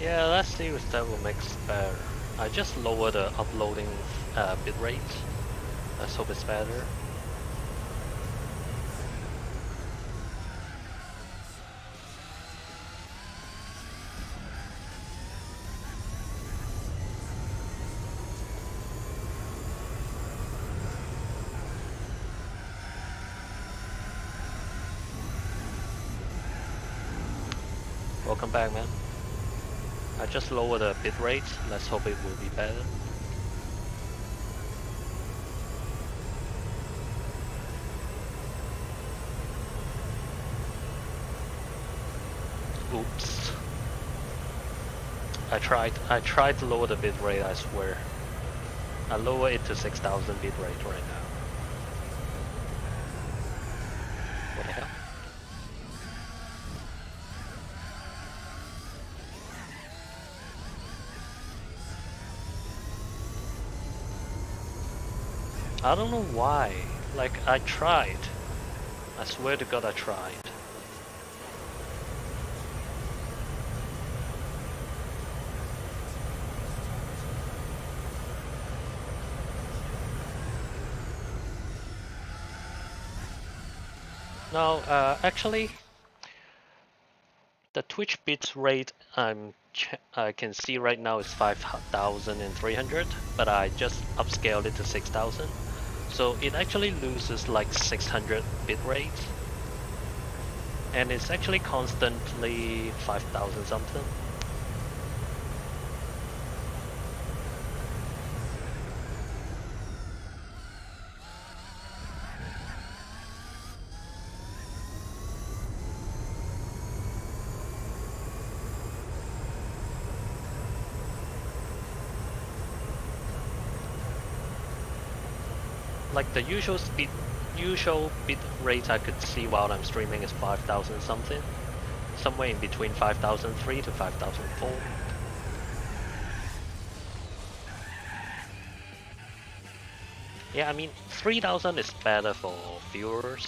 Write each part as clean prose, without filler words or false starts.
Yeah, let's see if that will make it better. I just lower the uploading bitrate. Let's hope it's better. Welcome back, man. I just lowered the bitrate. Let's hope it will be better. Oops. I tried to lower the bitrate, I swear. I lower it to 6000 bitrate right now. What the hell? I don't know why. Like, I tried. I swear to God I tried. No, actually, the Twitch bit rate I can see right now is 5300, but I just upscaled it to 6000. So it actually loses like 600 bit rate, and it's actually constantly 5000 something. Like the usual bit rate I could see while I'm streaming is 5000 something, somewhere in between 5003 to 5004. Yeah, I mean 3000 is better for viewers.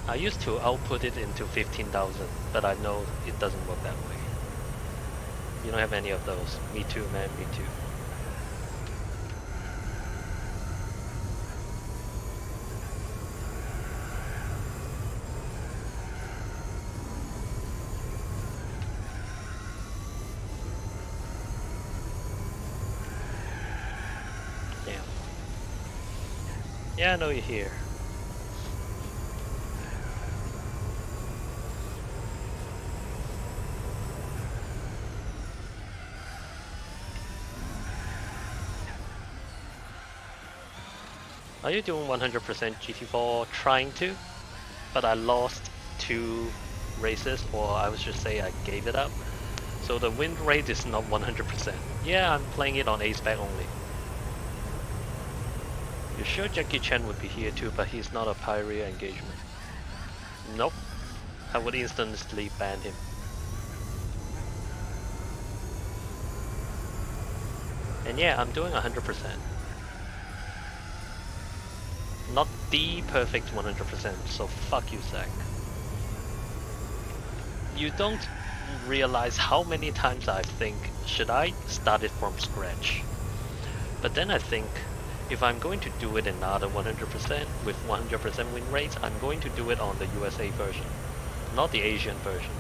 I used to output it into 15,000, but I know it doesn't work that way. You don't have any of those. Me too, man, me too. Damn. Yeah, I know you're here. Are you doing 100% GT4? Trying to, but I lost 2 races, or I would just say I gave it up. So the win rate is not 100%. Yeah, I'm playing it on A-Spec only. You sure Jackie Chan would be here too, but he's not a pirate engagement. Nope. I would instantly ban him. And yeah, I'm doing 100%. Not the perfect 100%, so fuck you, Zach. You don't realize how many times I think, should I start it from scratch? But then I think, if I'm going to do it another 100% with 100% win rates, I'm going to do it on the USA version, not the Asian version.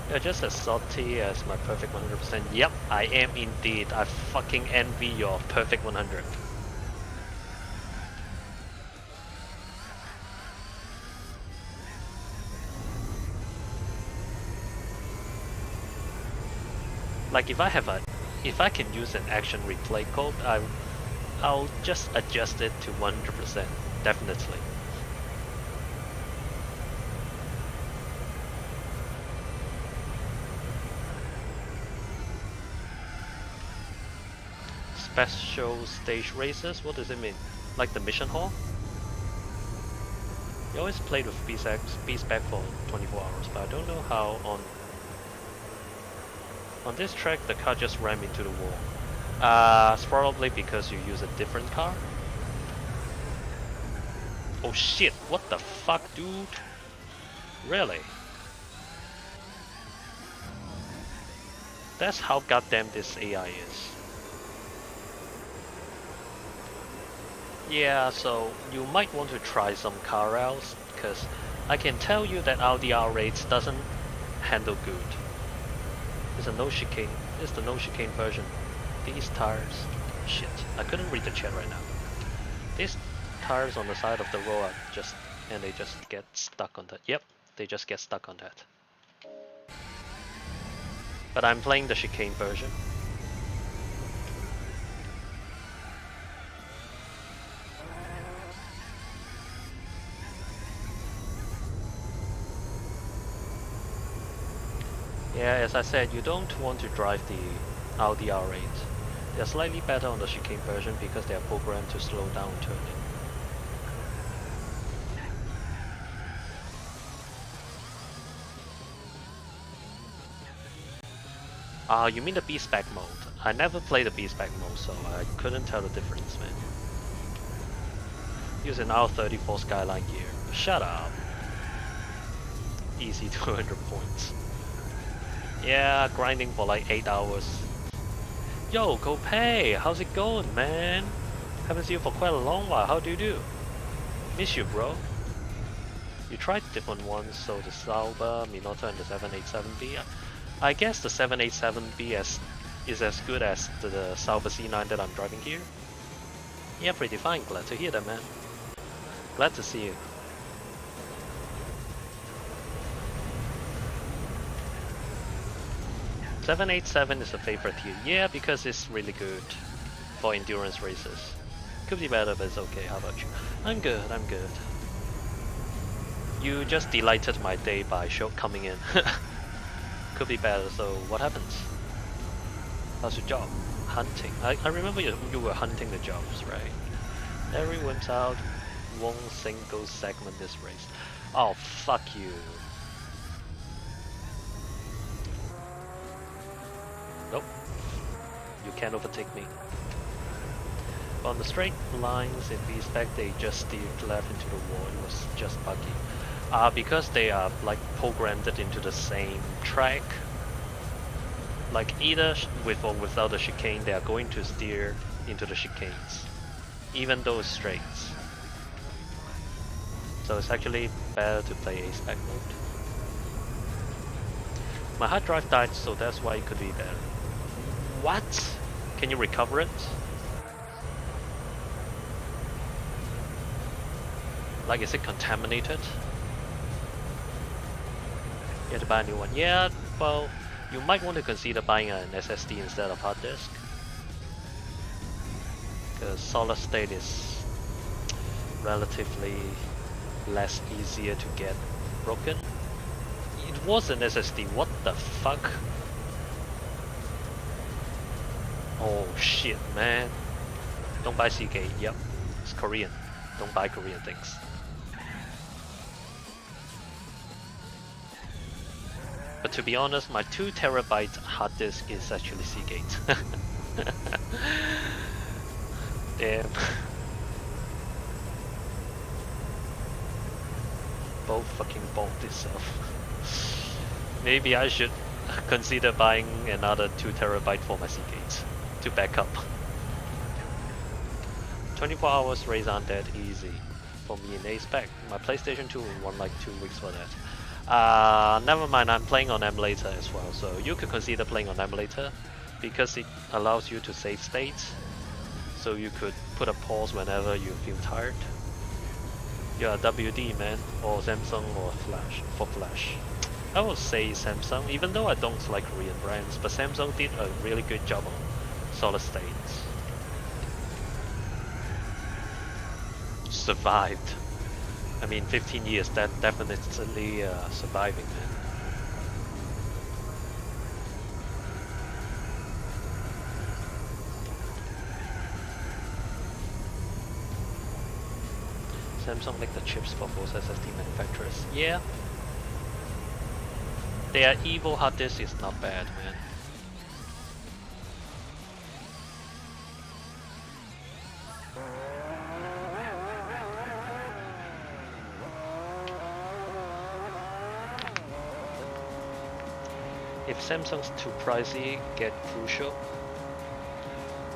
Yeah, just as Sarthe as my perfect 100%. Yep, I am indeed. I fucking envy your perfect 100. Like if I can use an action replay code, I'll just adjust it to 100%, definitely. Special stage races, what does it mean? Like the mission hall? You always played with B-Spec for 24 hours, but I don't know how on this track the car just rammed into the wall. It's probably because you use a different car. Oh shit, what the fuck, dude? Really? That's how goddamn this AI is. Yeah, so you might want to try some car routes, because I can tell you that Audi R8 doesn't handle good. It's a no chicane. It's the no chicane version. These tires, shit, I couldn't read the chat right now. These tires on the side of the road are and they just get stuck on that. Yep, they just get stuck on that. But I'm playing the chicane version. Yeah, as I said, you don't want to drive the Audi R8. They're slightly better on the chicane version because they are programmed to slow down turning. You mean the B-Spec mode? I never played the B-Spec mode, so I couldn't tell the difference, man. Using R34 Skyline gear. Shut up. Easy 200 points. Yeah, grinding for like 8 hours. Yo, Gopay, how's it going, man? Haven't seen you for quite a long while. How do you do? Miss you, bro. You tried different ones, so the Sauber, Minotto, and the 787B. I guess the 787B is as good as the Sauber C9 that I'm driving here. Yeah, pretty fine. Glad to hear that, man. Glad to see you. .787 is a favorite here. Yeah, because it's really good for endurance races. Could be better, but it's okay. How about you? I'm good, I'm good. You just delighted my day by coming in. Could be better, so what happens? How's your job? Hunting. I remember you were hunting the jobs, right? Every wins out, one single segment this race. Oh, fuck you. Nope. You can't overtake me. On the straight lines in B-Spec, they just steered left into the wall. It was just buggy. Because they are like programmed into the same track. Like either with or without the chicane, they are going to steer into the chicanes, even though it's straights. So it's actually better to play A-Spec mode. My hard drive died, so that's why it could be better. What? Can you recover it? Like, is it contaminated? You have to buy a new one. Yeah, well, you might want to consider buying an SSD instead of hard disk. Because solid state is relatively less easier to get broken. It was an SSD, what the fuck? Oh shit, man. Don't buy Seagate, yep. It's Korean. Don't buy Korean things. But to be honest, my 2 terabyte hard disk is actually Seagate. Damn. Both fucking bought itself. Maybe I should consider buying another 2 terabyte for my Seagate to back up. 24 hours race aren't that easy for me in A-Spec. My PlayStation 2 will want like 2 weeks for that. Never mind, I'm playing on emulator as well, so you could consider playing on emulator because it allows you to save states, so you could put a pause whenever you feel tired. You're a WD man, or Samsung or Flash, for Flash. I will say Samsung, even though I don't like Korean brands, but Samsung did a really good job on solid states. Survived. I mean, 15 years, that definitely surviving, man. Samsung make the chips for both SSD manufacturers. Yeah. Their Evo hard disk is not bad, man. If Samsung's too pricey, get Crucial.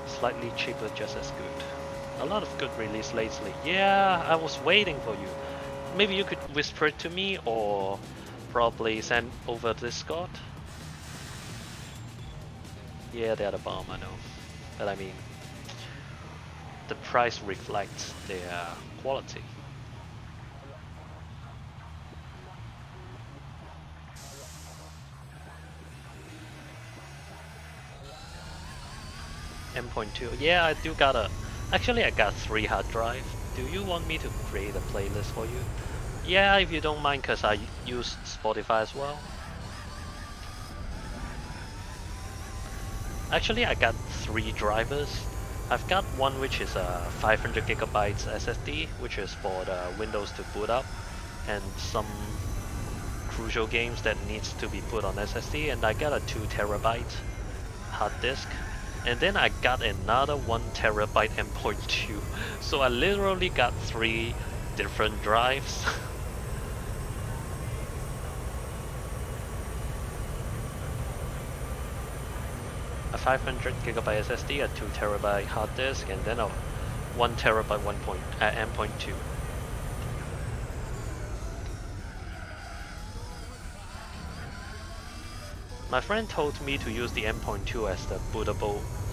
Slightly cheaper, just as good. A lot of good release lately. Yeah, I was waiting for you. Maybe you could whisper it to me or probably send over Discord. Yeah, they're the bomb, I know. But I mean, the price reflects their quality. M.2. Yeah, I do got a... Actually, I got 3 hard drive. Do you want me to create a playlist for you? Yeah, if you don't mind, because I use Spotify as well. Actually, I got 3 drivers. I've got one which is a 500 gigabytes SSD, which is for the Windows to boot up, and some Crucial games that needs to be put on SSD, and I got a 2 terabyte hard disk. And then I got another 1 terabyte M.2, so I literally got 3 different drives. A 500 gigabyte SSD, a 2 terabyte hard disk, and then a 1 terabyte M.2. My friend told me to use the M.2 as the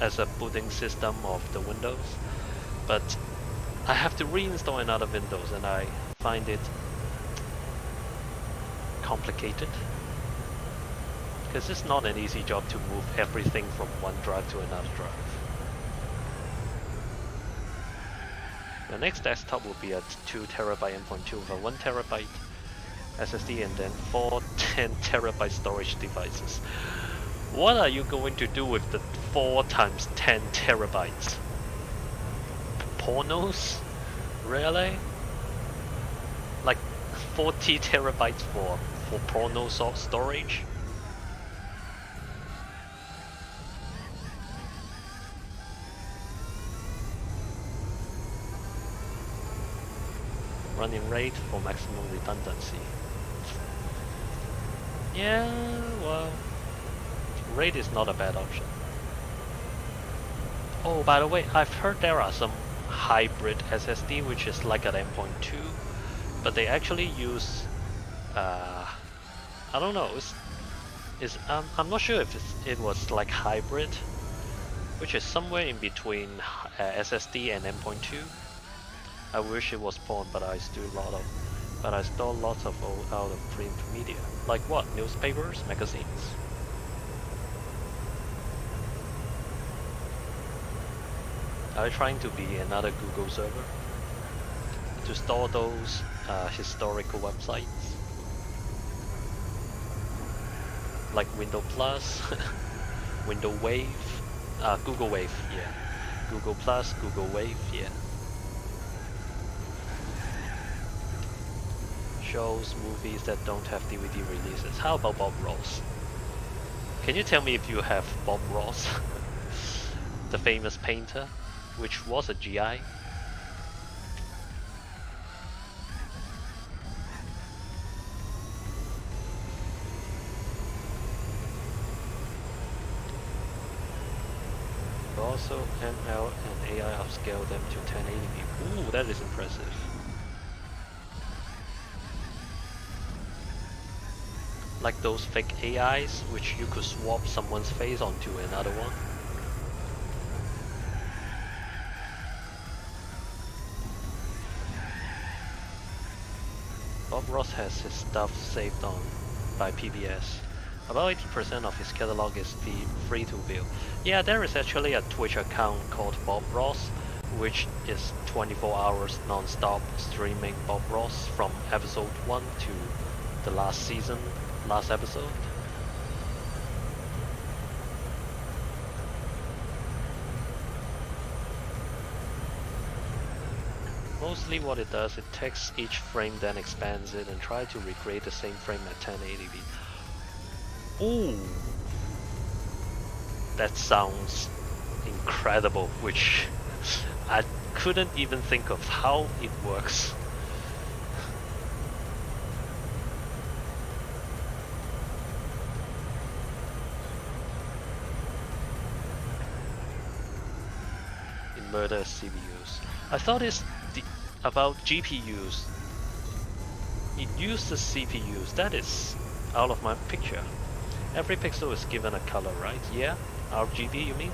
as a booting system of the Windows, but I have to reinstall another Windows and I find it complicated. Because it's not an easy job to move everything from one drive to another drive. The next desktop will be a 2 terabyte M.2 with a 1 terabyte SSD and then 4 10 terabyte storage devices. What are you going to do with the 4 times 10 terabytes? Pornos? Really? Like 40 terabytes for porno storage? Running rate for maximum redundancy. Yeah, well, RAID is not a bad option. Oh, by the way, I've heard there are some hybrid SSD which is like an M.2, but they actually use, I don't know, I'm not sure if it was like hybrid, which is somewhere in between SSD and M.2. I wish it was porn, but I store lots of out of print media. Like what? Newspapers, magazines? Are you trying to be another Google server to store those historical websites? Like Windows Plus, Windows Wave, Google Wave, yeah. Google Plus, Google Wave, yeah. Shows, movies that don't have DVD releases. How about Bob Ross? Can you tell me if you have Bob Ross? The famous painter, which was a GI. Also, ML and AI upscale them to 1080p. Ooh, that is impressive. Like those fake AIs, which you could swap someone's face onto another one. Bob Ross has his stuff saved on by PBS. About 80% of his catalog is free to view. Yeah, there is actually a Twitch account called Bob Ross, which is 24 hours non-stop streaming Bob Ross from episode 1 to the last episode. mostly what it does, it takes each frame, then expands it and try to recreate the same frame at 1080p. Ooh, that sounds incredible, which I couldn't even think of how it works. It murders CPUs. I thought it's about GPUs. It uses CPUs. That is out of my picture. Every pixel is given a color, right? Yeah? RGB, you mean?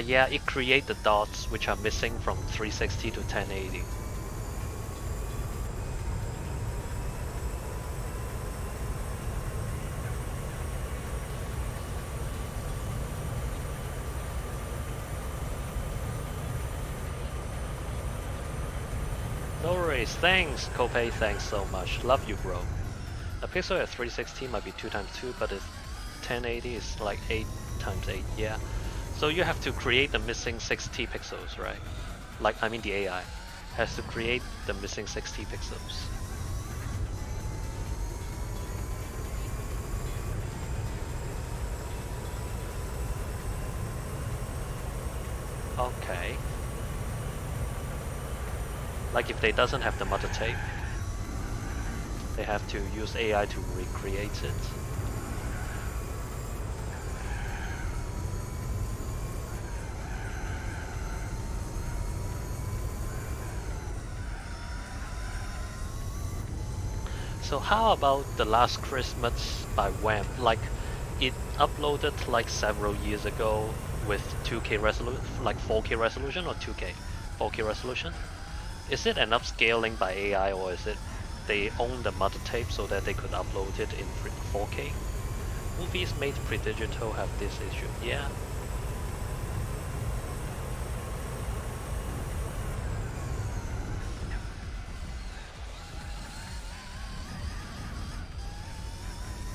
Yeah, it creates the dots which are missing from 360 to 1080. No worries, thanks Kopei, thanks so much. Love you, bro. A pixel at 360 might be 2 times 2, but if 1080 is like 8 times 8, yeah. So you have to create the missing 60 pixels, right? Like, I mean the AI has to create the missing 60 pixels. Okay. Like if they doesn't have the mother tape, they have to use AI to recreate it. So how about The Last Christmas by Wham? Like, it uploaded like several years ago with 2K resolution, like 4K resolution or 2K, 4K resolution. Is it an upscaling by AI or is it they own the mother tape so that they could upload it in 4K? Movies made pre-digital have this issue, yeah.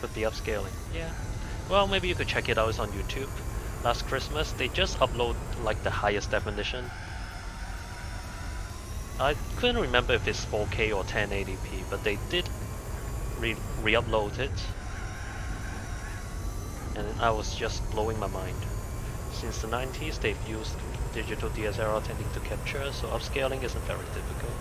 Could be upscaling, yeah. Well, maybe you could check it out, it's on YouTube. Last Christmas, they just upload like the highest definition. I couldn't remember if it's 4K or 1080p, but they did re-upload it. And I was just blowing my mind. Since the 90s, they've used digital DSLR technique to capture, so upscaling isn't very difficult.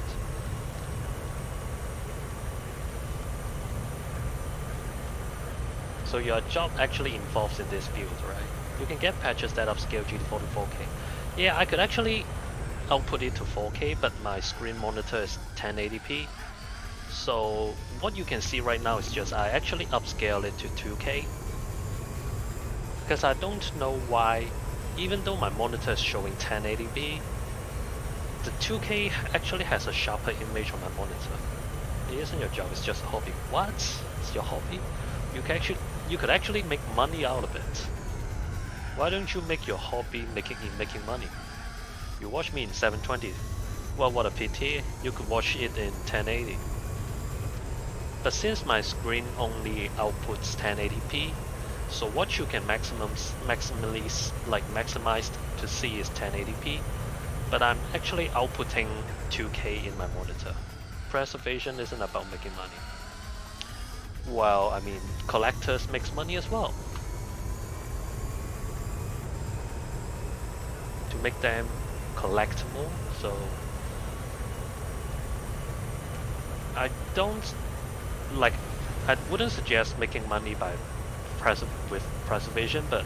So your job actually involves in this field, right? You can get patches that upscale GT4 to 4K. Yeah, I could actually output it to 4K, but my screen monitor is 1080p. So what you can see right now is just I actually upscale it to 2K. Because I don't know why, even though my monitor is showing 1080p, the 2K actually has a sharper image on my monitor. It isn't your job, it's just a hobby. What? It's your hobby? You could actually make money out of it. Why don't you make your hobby making money? You watch me in 720. Well, what a pity. You could watch it in 1080. But since my screen only outputs 1080p, so what you can maximize to see is 1080p. But I'm actually outputting 2K in my monitor. Preservation isn't about making money. Well, I mean, collectors makes money as well. To make them collectible, so I wouldn't suggest making money by with preservation, but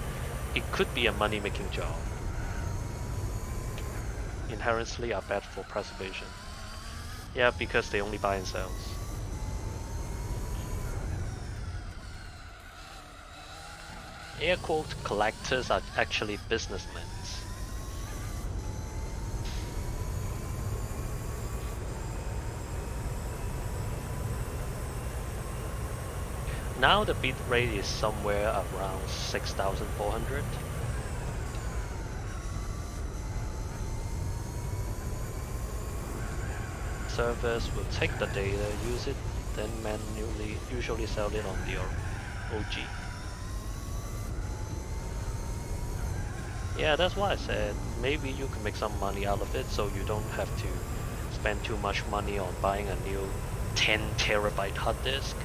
it could be a money-making job. Inherently are bad for preservation. Yeah, because they only buy and sells. Air quote collectors are actually businessmen. Now the bit rate is somewhere around 6,400. Servers will take the data, use it then manually usually sell it on the OG. Yeah, that's why I said maybe you can make some money out of it so you don't have to spend too much money on buying a new 10 terabyte hard disk.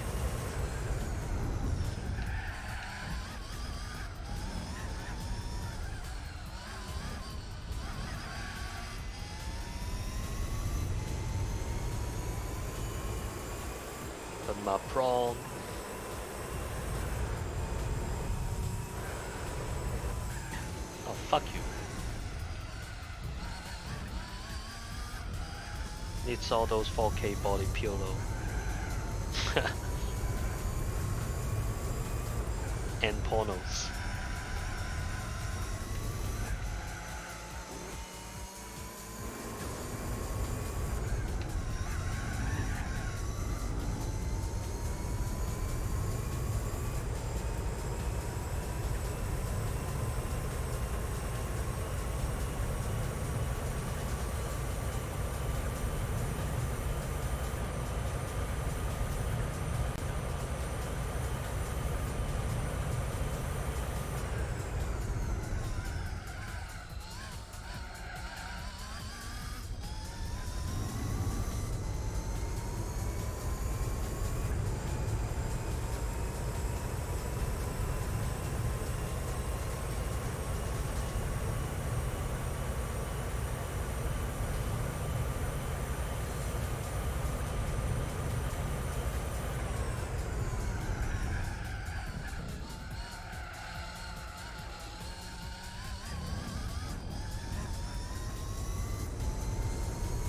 But my prawn. Oh, fuck you. Needs all those 4K body pillow. And pornos.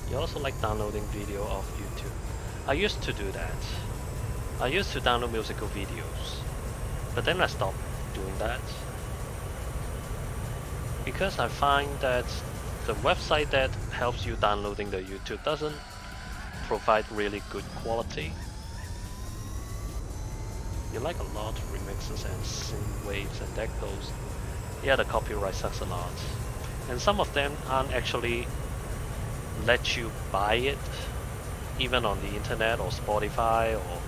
You also like downloading video off YouTube. I used to do that. I used to download musical videos, but then I stopped doing that. Because I find that the website that helps you downloading the YouTube doesn't provide really good quality. You like a lot of remixes and synth waves and that goes. Yeah, the copyright sucks a lot. And some of them aren't actually let you buy it even on the internet or Spotify or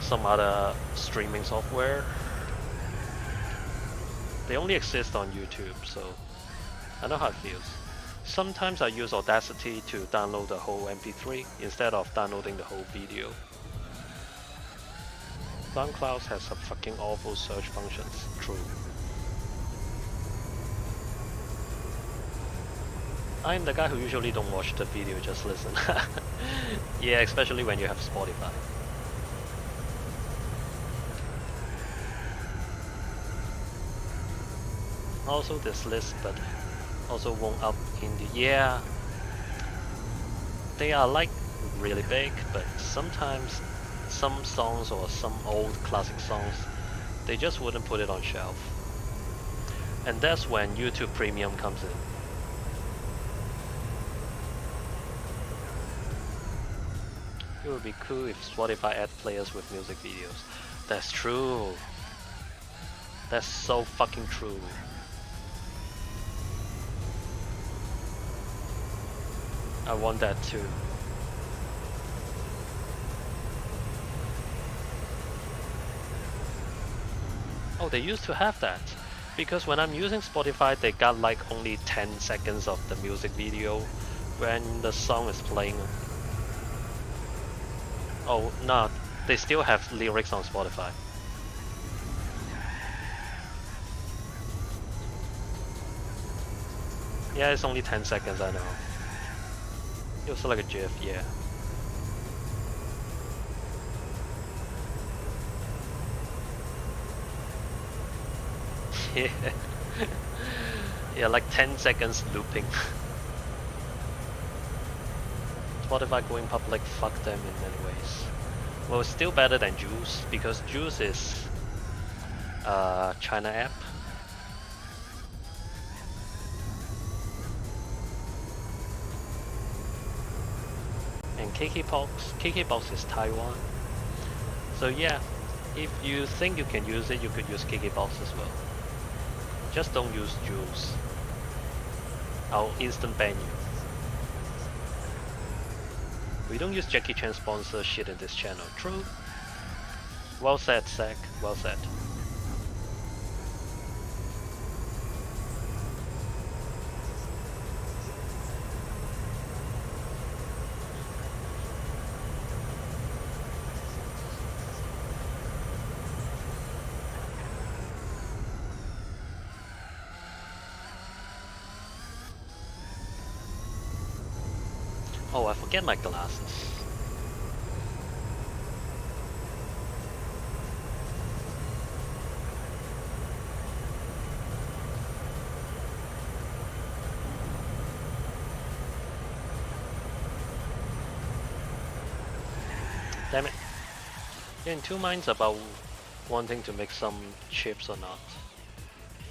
some other streaming software. They only exist on YouTube, so I know how it feels. Sometimes I use Audacity to download the whole MP3 instead of downloading the whole video. SoundCloud has some fucking awful search functions, true. I'm the guy who usually don't watch the video, just listen. Yeah, especially when you have Spotify. Also this list, but also won't up in the... Yeah, they are like really big, but sometimes some songs or some old classic songs, they just wouldn't put it on shelf. And that's when YouTube Premium comes in. It would be cool if Spotify add players with music videos. That's true. That's so fucking true. I want that too. Oh, they used to have that. Because when I'm using Spotify, they got like only 10 seconds of the music video when the song is playing. Oh, no, they still have lyrics on Spotify. Yeah, it's only 10 seconds, I know. It was like a GIF, yeah. Yeah. Yeah, like 10 seconds looping. Spotify going public, fuck them in many ways. Well, it's still better than Juice, because Juice is China app. And KKBox is Taiwan. So yeah, if you think you can use it, you could use KKBox as well. Just don't use Juice. I'll instant ban you. We don't use Jackie Chan sponsor shit in this channel. True. Well said, Zach. Well said. Oh, I forget my glasses. Damn it. You're in two minds about wanting to make some chips or not.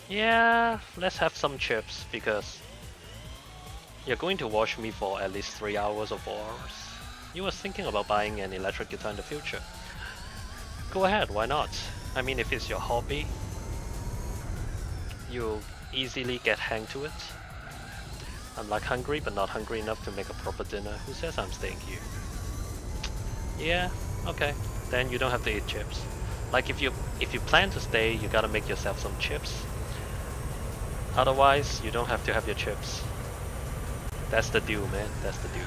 Yeah, let's have some chips because you're going to watch me for at least 3 hours or 4 hours. You were thinking about buying an electric guitar in the future. Go ahead, why not? I mean, if it's your hobby, you'll easily get hang to it. I'm like hungry, but not hungry enough to make a proper dinner. Who says I'm staying here? Yeah, okay. Then you don't have to eat chips. Like if you plan to stay, you gotta make yourself some chips. Otherwise, you don't have to have your chips. That's the deal, man. That's the deal.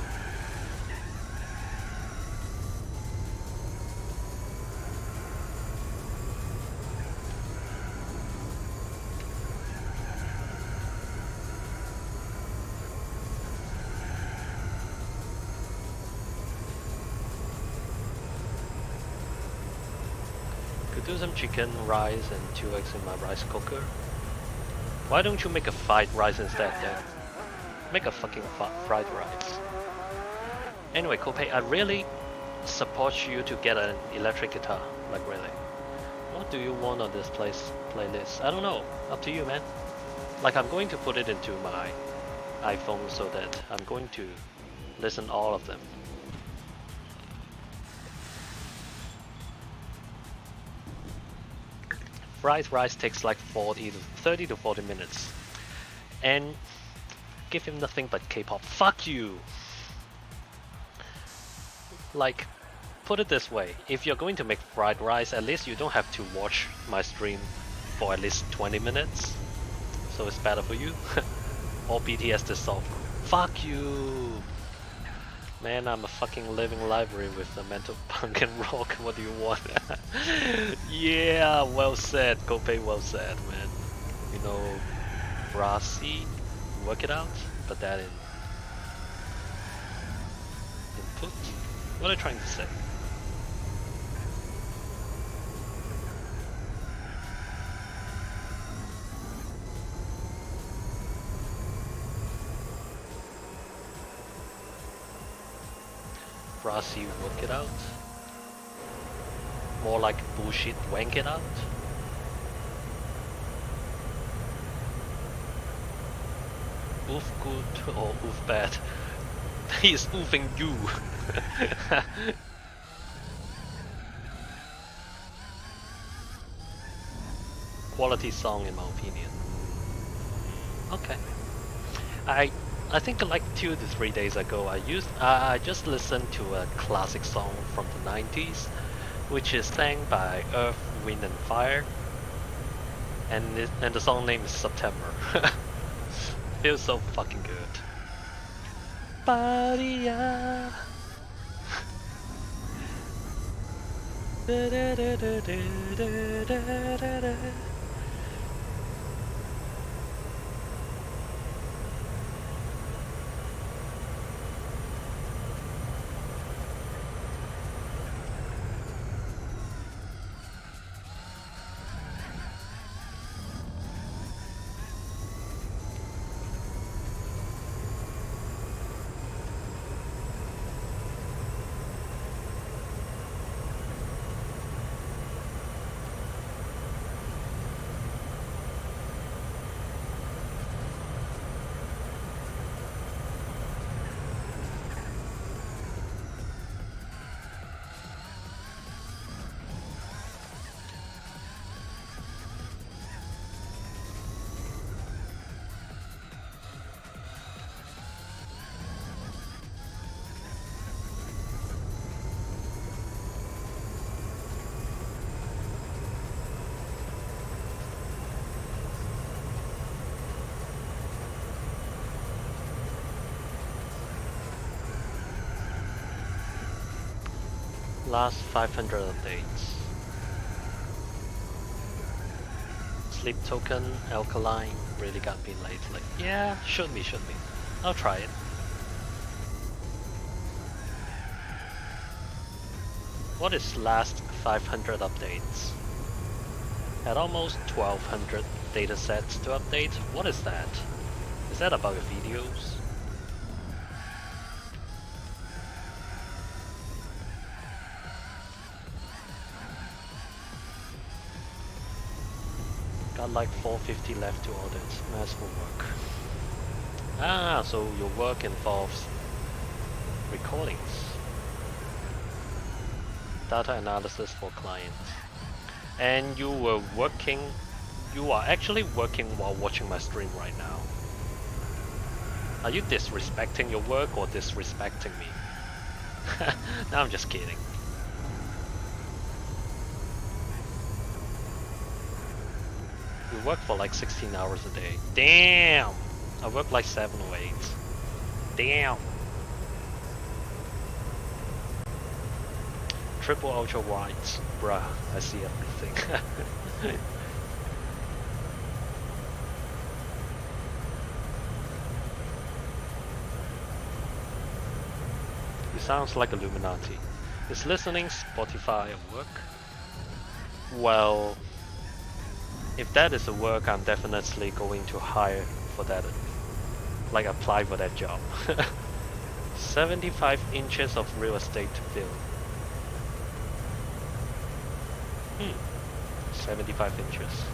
Could do some chicken, rice, and 2 eggs in my rice cooker. Why don't you make a fried rice instead then? Make a fucking fried rice. Anyway, Kopei, I really support you to get an electric guitar. Like really. What do you want on this playlist? I don't know. Up to you, man. Like I'm going to put it into my iPhone so that I'm going to listen all of them. Fried rice takes like 30 to 40 minutes. And give him nothing but K-pop. Fuck you! Like, put it this way, if you're going to make fried rice, at least you don't have to watch my stream for at least 20 minutes. So it's better for you. Or BTS this song. Fuck you! Man, I'm a fucking living library with the mental punk and rock. What do you want? Yeah, well said, Kopei, well said, man. You know, Brassy, work it out, put that in input. What are you trying to say? Brassy, work it out. More like bullshit, wank it out. Oof good or oof bad. He is oofing you. Quality song in my opinion. Okay. I think like 2 to 3 days ago I just listened to a classic song from the 90s, which is sang by Earth, Wind and Fire, and the song name is September. Feels so fucking good. Badia. Last 500 updates. Sleep token, alkaline, really got me lately. Yeah, should be. I'll try it. What is last 500 updates? Had almost 1200 datasets to update. What is that? Is that about your videos? Got like 450 left to audit. Mass will work. Ah, so your work involves recordings. Data analysis for clients. And you are actually working while watching my stream right now. Are you disrespecting your work or disrespecting me? No, I'm just kidding. You work for like 16 hours a day. Damn! I work like 7 or 8. Damn! Triple ultra wides. Bruh, I see everything. You sounds like Illuminati. Is listening Spotify at work? Well, if that is a work, I'm definitely going to hire for that. Like apply for that job. 75 inches of real estate to fill. 75 inches.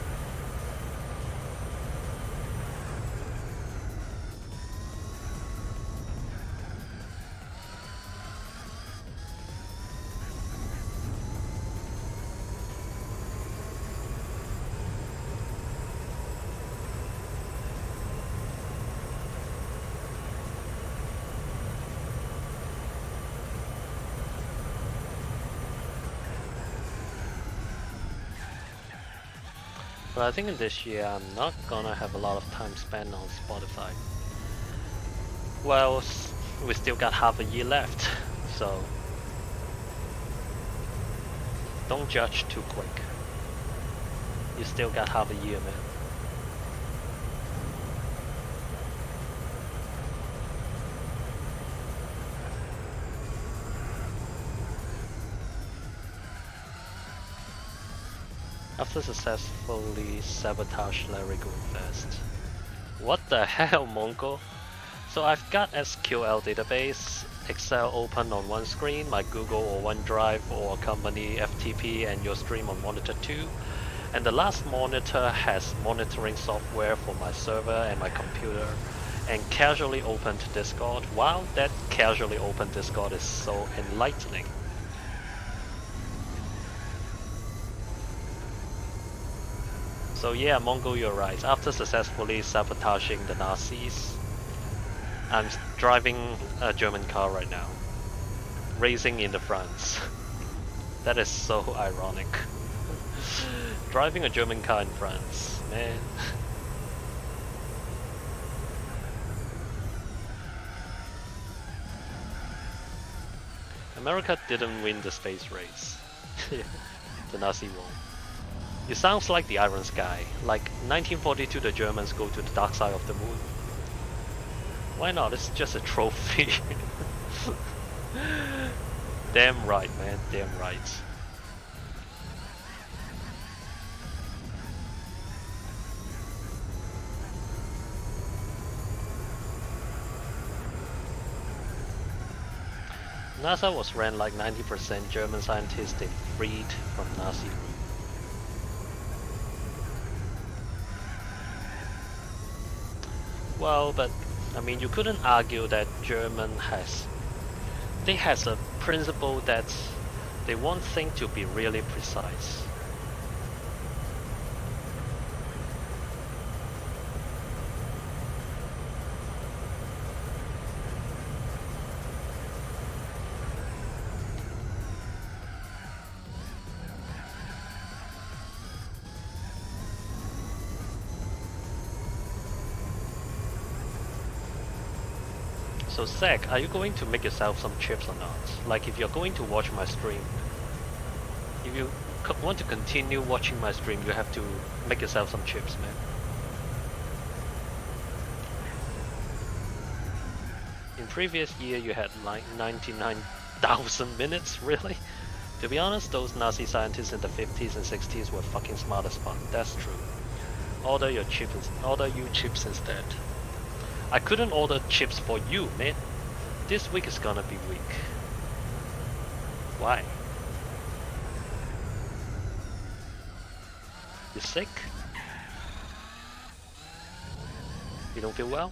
But I think in this year I'm not gonna have a lot of time spent on Spotify. Well, we still got half a year left, so don't judge too quick. You still got half a year, man. After successfully sabotage Larry go invest. What the hell, Mongo? So I've got SQL database, Excel open on one screen, my Google or OneDrive or company FTP and your stream on monitor 2. And the last monitor has monitoring software for my server and my computer and casually opened Discord. Wow, that casually opened Discord is so enlightening. So yeah, Mongo, you're right. After successfully sabotaging the Nazis, I'm driving a German car right now. Racing in the France. That is so ironic. Driving a German car in France, man. America didn't win the space race. The Nazi won. It sounds like the Iron Sky. Like 1942 the Germans go to the dark side of the moon. Why not? It's just a trophy. Damn right, man. Damn right. NASA was ran like 90% German scientists they freed from Nazi rule. Well, but I mean, you couldn't argue that German has a principle that they want things to be really precise. So Zach, are you going to make yourself some chips or not? Like if you're going to watch my stream, If you want to continue watching my stream, you have to make yourself some chips, man. In previous year, you had like 99,000 minutes, really? To be honest, those Nazi scientists in the 50s and 60s were fucking smart as fuck. That's true. Order you chips instead. I couldn't order chips for you, mate. This week is gonna be weak. Why? You sick? You don't feel well?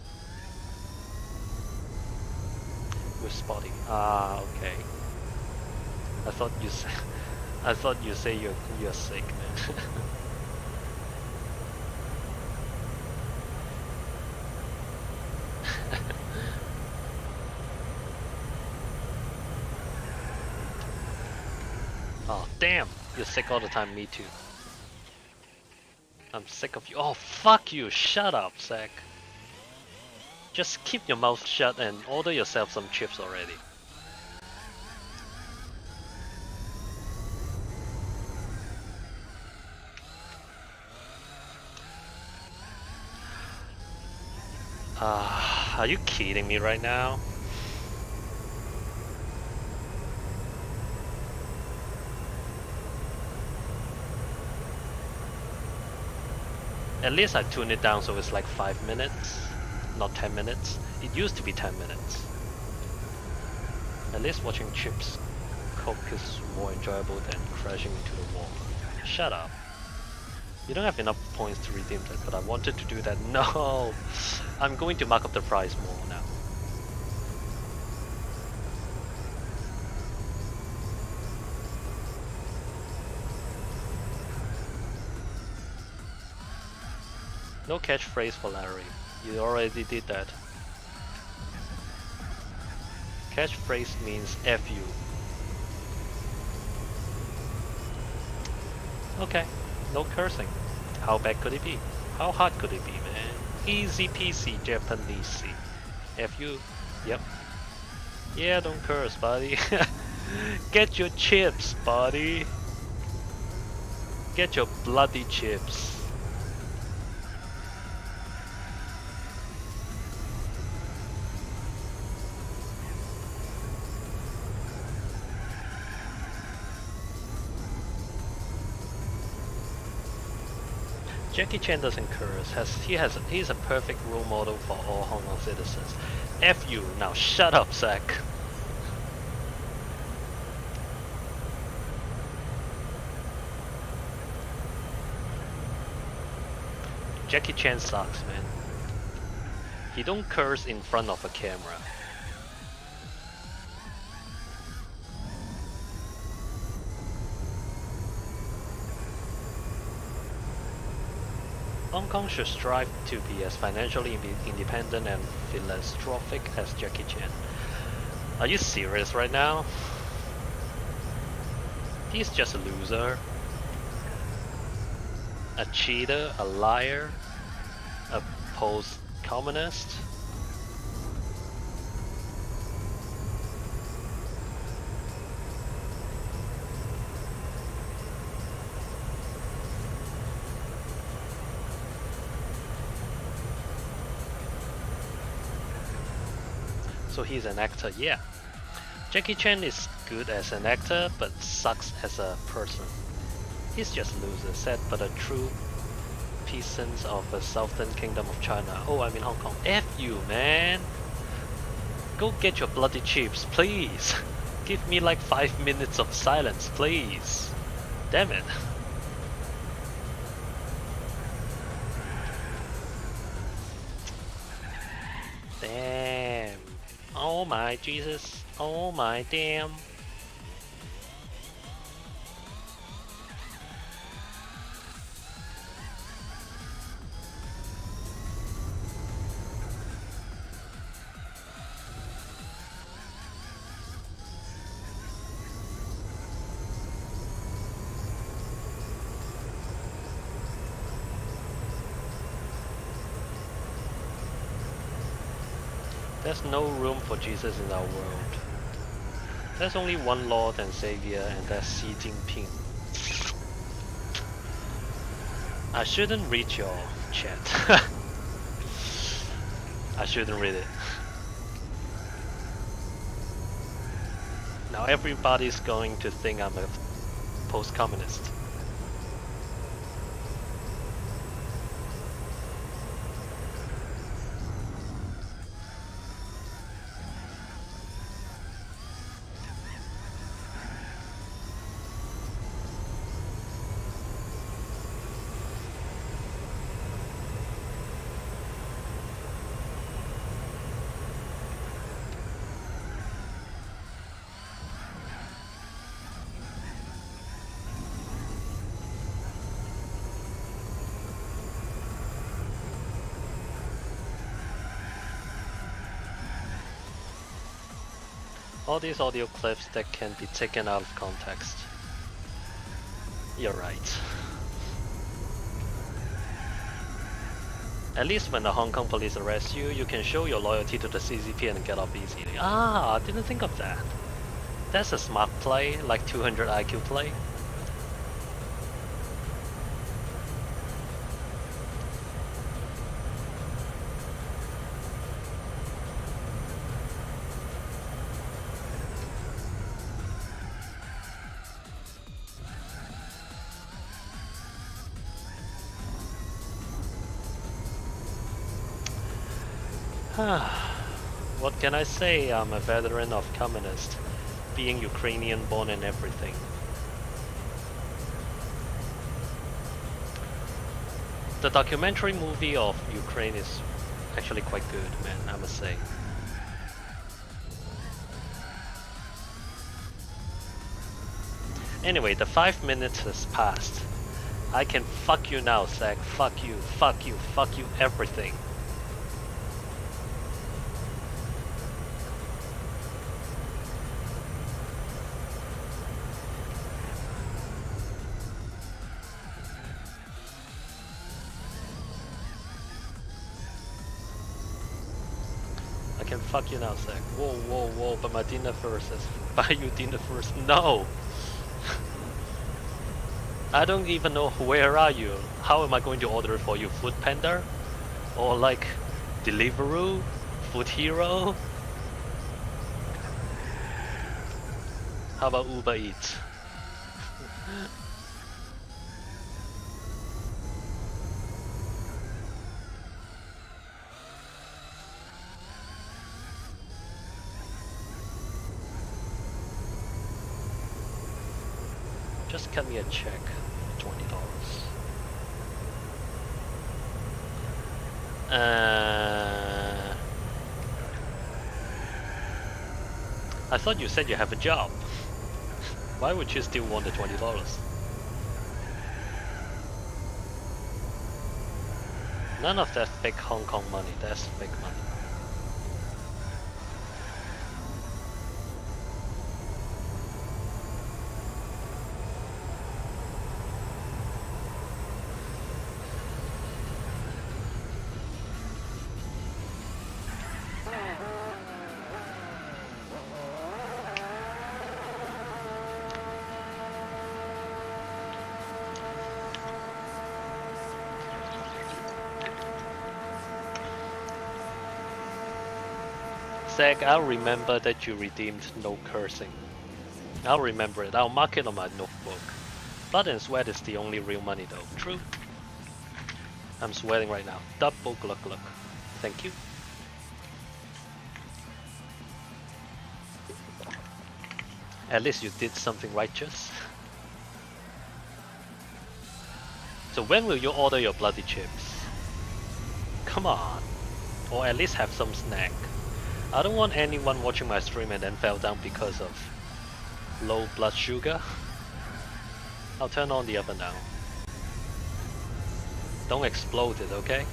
You're spotty. Ah, okay. I thought you say you're sick, man. Oh damn! You're sick all the time. Me too. I'm sick of you. Oh fuck you! Shut up, Zach. Just keep your mouth shut and order yourself some chips already. Are you kidding me right now? At least I tuned it down so it's like 5 minutes, not 10 minutes. It used to be 10 minutes. At least watching chips cook is more enjoyable than crashing into the wall. Shut up. You don't have enough points to redeem that, but I wanted to do that. No! I'm going to mark up the price more now. No catchphrase for Larry. You already did that. Catchphrase means F you. Okay, no cursing. How bad could it be? How hard could it be, man? Easy peasy Japanese. F you. Yep. Yeah, don't curse, buddy. Get your chips, buddy. Get your bloody chips. Jackie Chan doesn't curse. He's a perfect role model for all Hong Kong citizens. F you, now shut up, Zach. Jackie Chan sucks, man. He don't curse in front of a camera. Hong Kong should strive to be as financially independent and philanthropic as Jackie Chan. Are you serious right now? He's just a loser. A cheater, a liar, a post-communist. So he's an actor, yeah. Jackie Chan is good as an actor, but sucks as a person. He's just a loser, sad but a true peasant of the southern kingdom of China. Oh, I'm in Hong Kong. F you, man! Go get your bloody chips, please! Give me like 5 minutes of silence, please! Damn it! Damn! Oh my Jesus! Oh my damn! There's no room for Jesus in our world. There's only one Lord and Savior, and that's Xi Jinping. I shouldn't read your chat. I shouldn't read it. Now everybody's going to think I'm a post-communist. All these audio clips that can be taken out of context. You're right. At least when the Hong Kong police arrest you, you can show your loyalty to the CCP and get off easily. Ah, I didn't think of that. That's a smart play, like 200 IQ play. What can I say? I'm a veteran of communist, being Ukrainian born and everything. The documentary movie of Ukraine is actually quite good, man, I must say. Anyway, the 5 minutes has passed. I can fuck you now, Zach. Fuck you, fuck you, fuck you, everything. Fuck you now, Zach. Whoa, whoa, whoa, but my dinner first. Buy you dinner first. No! I don't even know where are you. How am I going to order for you? Food Panda? Or like Deliveroo? Food Hero? How about Uber Eats? Just cut me a check, $20. I thought you said you have a job. Why would you still want the $20? None of that fake Hong Kong money, that's fake money. Zach, I'll remember that you redeemed no cursing. I'll remember it. I'll mark it on my notebook. Blood and sweat is the only real money though. True. I'm sweating right now. Double gluck gluck. Thank you. At least you did something righteous. So when will you order your bloody chips? Come on. Or at least have some snack. I don't want anyone watching my stream and then fell down because of low blood sugar. I'll turn on the oven now. Don't explode it, okay?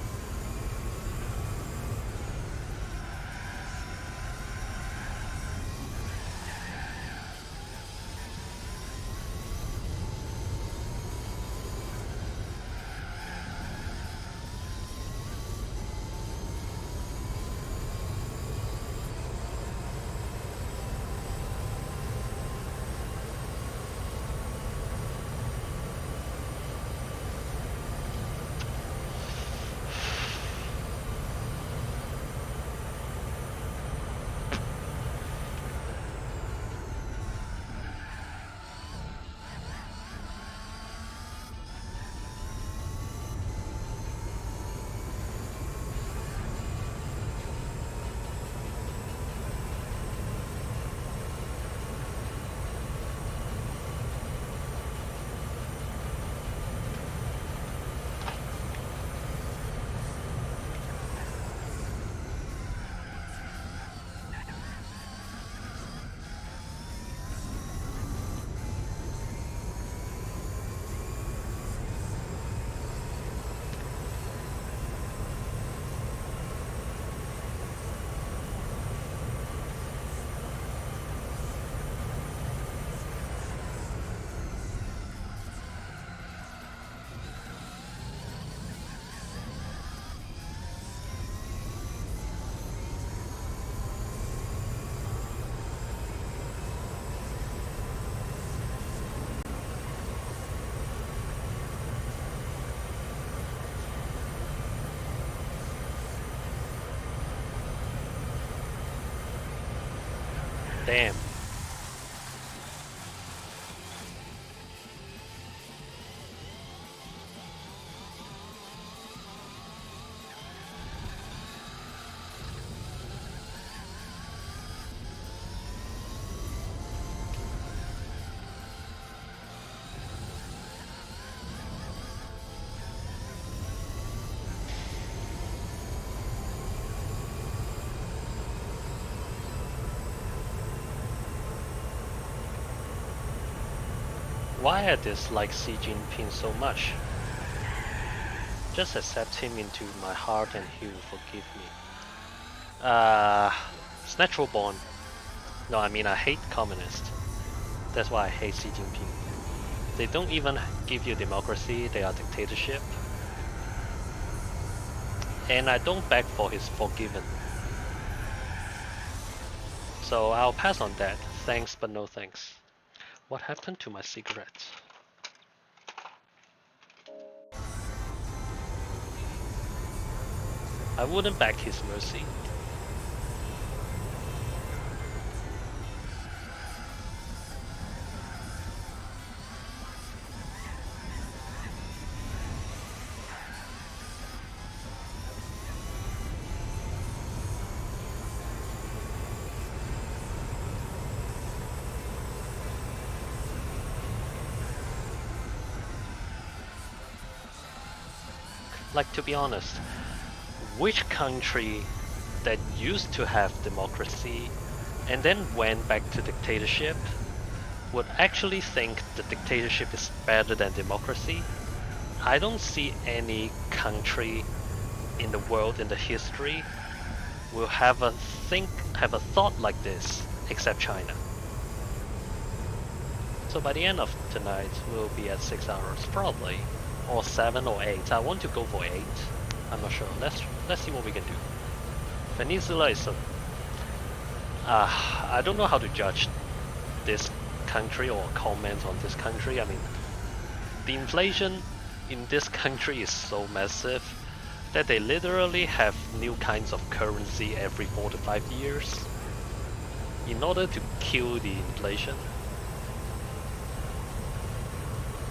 Damn. Why I dislike Xi Jinping so much? Just accept him into my heart and he will forgive me. It's natural born. No, I mean I hate communists. That's why I hate Xi Jinping. They don't even give you democracy, they are dictatorship. And I don't beg for his forgiven. So I'll pass on that. Thanks but no thanks. What happened to my cigarettes? I wouldn't beg his mercy. Like, to be honest, which country that used to have democracy and then went back to dictatorship would actually think the dictatorship is better than democracy? I don't see any country in the world in the history will have a thought like this except China. So by the end of tonight we'll be at 6 hours probably, or 7 or 8. I want to go for 8. I'm not sure. Let's see what we can do. Peninsula is a I don't know how to judge this country or comment on this country. I mean, the inflation in this country is so massive that they literally have new kinds of currency every 4 to 5 years in order to kill the inflation.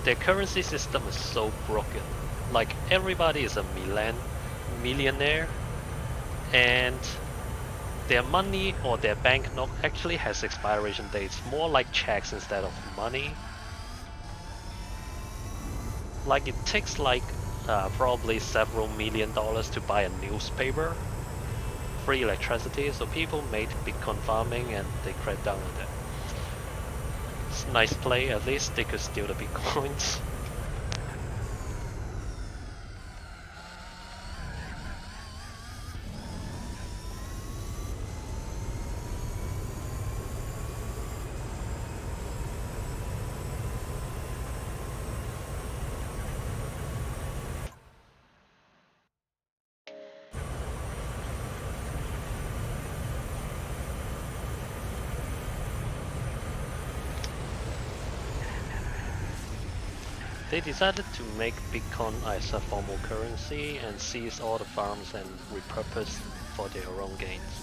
Their currency system is so broken. Like, everybody is a millionaire, and their money or their banknote actually has expiration dates, more like checks instead of money. Like, it takes like probably several $1,000,000 to buy a newspaper, free electricity, so people made Bitcoin farming and they cracked down on that. It's a nice play, at least they could steal the Bitcoins. They decided to make Bitcoin as a formal currency and seize all the farms and repurpose for their own gains.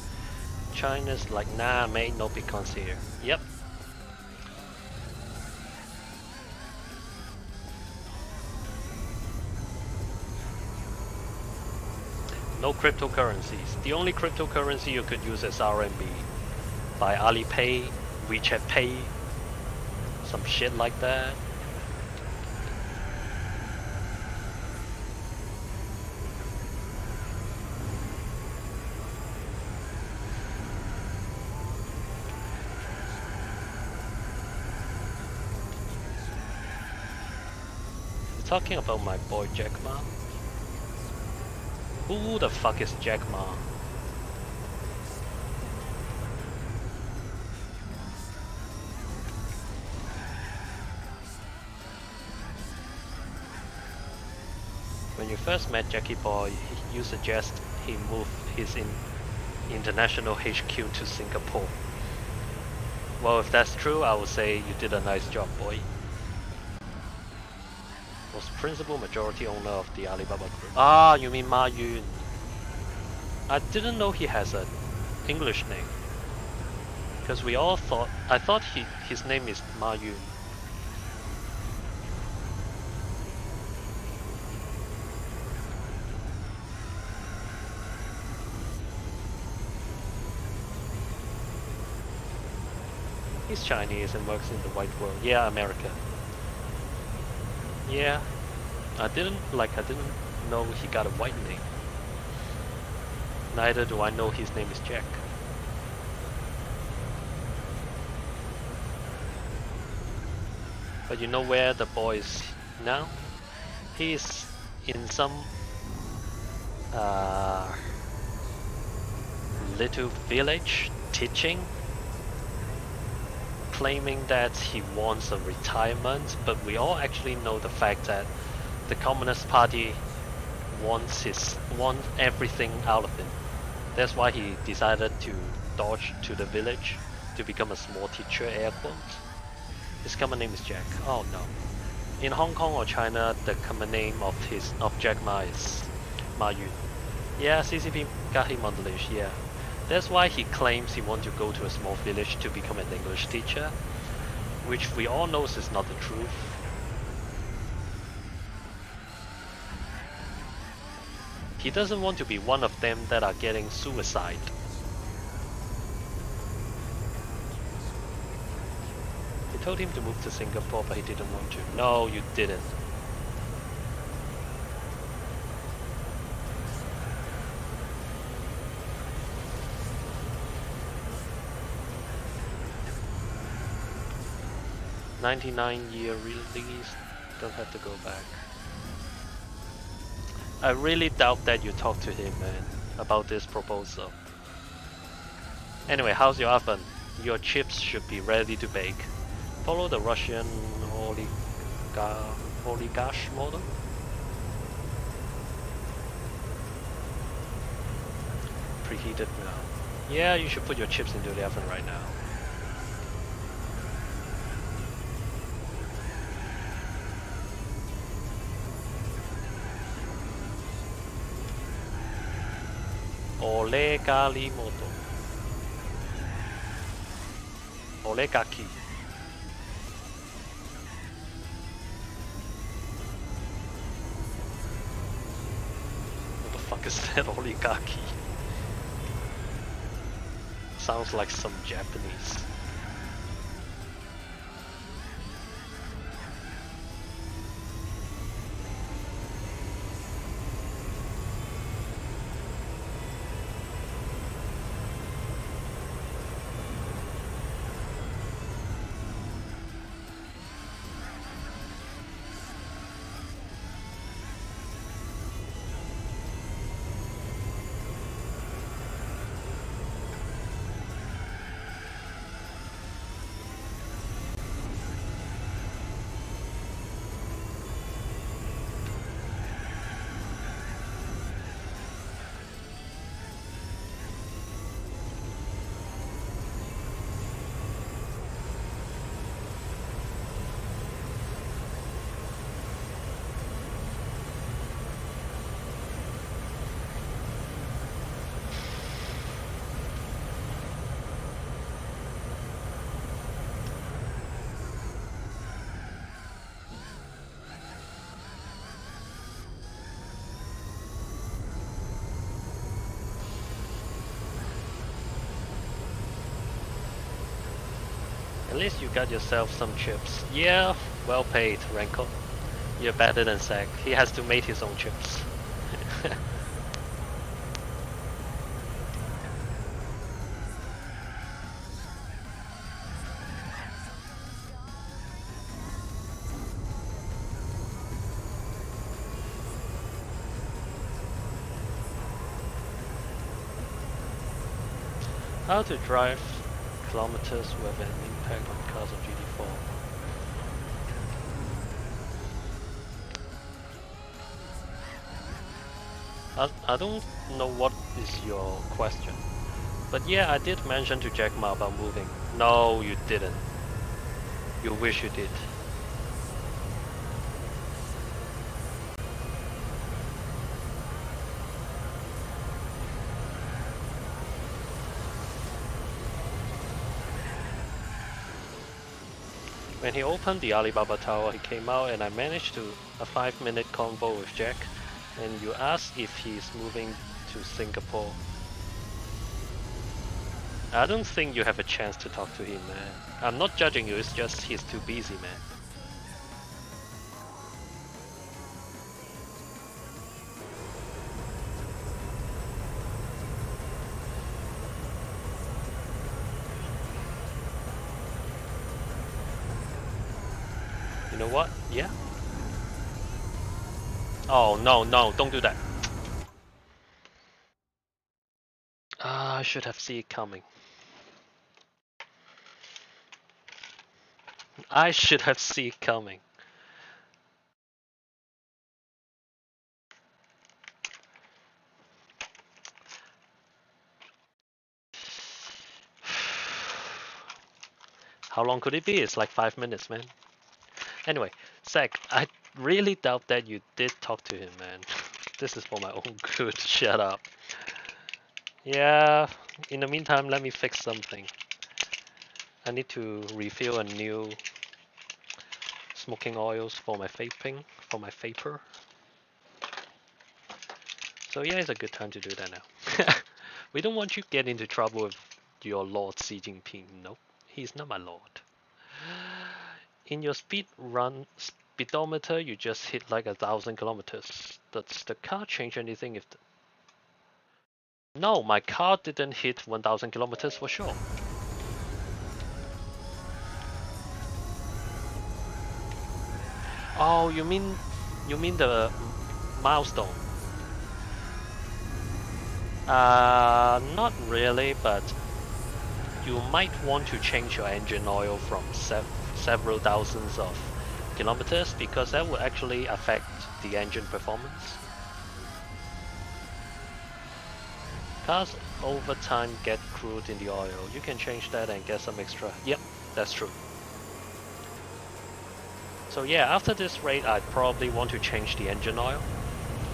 China's like, nah mate, no Bitcoins here. Yep. No cryptocurrencies. The only cryptocurrency you could use is RMB. By Alipay, WeChat Pay, some shit like that. Talking about my boy Jack Ma. Who the fuck is Jack Ma? When you first met Jackie Boy, you suggest he move his international HQ to Singapore. Well, if that's true, I would say you did a nice job, boy. Was principal majority owner of the Alibaba Group. Ah, you mean Ma Yun. I didn't know he has an English name. Because we all thought, I thought his name is Ma Yun. He's Chinese and works in the white world. Yeah, America. Yeah, I didn't know he got a white name. Neither do I know his name is Jack. But you know where the boy is now? He's in some little village teaching, claiming that he wants a retirement, but we all actually know the fact that the Communist Party wants everything out of him. That's why he decided to dodge to the village to become a small teacher, air quotes. His common name is Jack. Oh no. In Hong Kong or China, the common name of Jack Ma is Ma Yun. Yeah, CCP got him on the list, yeah. That's why he claims he wants to go to a small village to become an English teacher, which we all know is not the truth. He doesn't want to be one of them that are getting suicide. He told him to move to Singapore, but he didn't want to. No, you didn't. $99-year release, don't have to go back. I really doubt that you talked to him, man, about this proposal. Anyway, how's your oven? Your chips should be ready to bake. Follow the Russian oligarch model. Preheated now. Yeah, you should put your chips into the oven right now. Oligarchy model. Oligarchy. What the fuck is that, oligarchy? Sounds like some Japanese. At least you got yourself some chips. Yeah, well paid, Rankle. You're better than Zack. He has to make his own chips. How to drive kilometers with an impact on cars on GT4. I don't know what is your question, but yeah, I did mention to Jack Ma about moving. No, you didn't. You wish you did. When he opened the Alibaba Tower, he came out and I managed to a 5-minute convo with Jack, and you asked if he's moving to Singapore. I don't think you have a chance to talk to him, man. I'm not judging you, it's just he's too busy, man. You know what? Yeah? Oh, no, don't do that. I should have seen it coming. I should have seen it coming. How long could it be? It's like 5 minutes, man. Anyway, Zach, I really doubt that you did talk to him, man. This is for my own good. Shut up. Yeah, in the meantime, let me fix something. I need to refill a new smoking oils for my vaping, for my vapor. So yeah, it's a good time to do that now. We don't want you to get into trouble with your Lord Xi Jinping. Nope, he's not my lord. In your speed run speedometer, you just hit like 1,000 kilometers. Does the car change anything if No, my car didn't hit 1,000 kilometers for sure. Oh, you mean the milestone? Not really, but you might want to change your engine oil from several thousands of kilometers because that will actually affect the engine performance. Cars over time get crude in the oil. You can change that and get some extra. Yep, that's true. So yeah, after this raid, I'd probably want to change the engine oil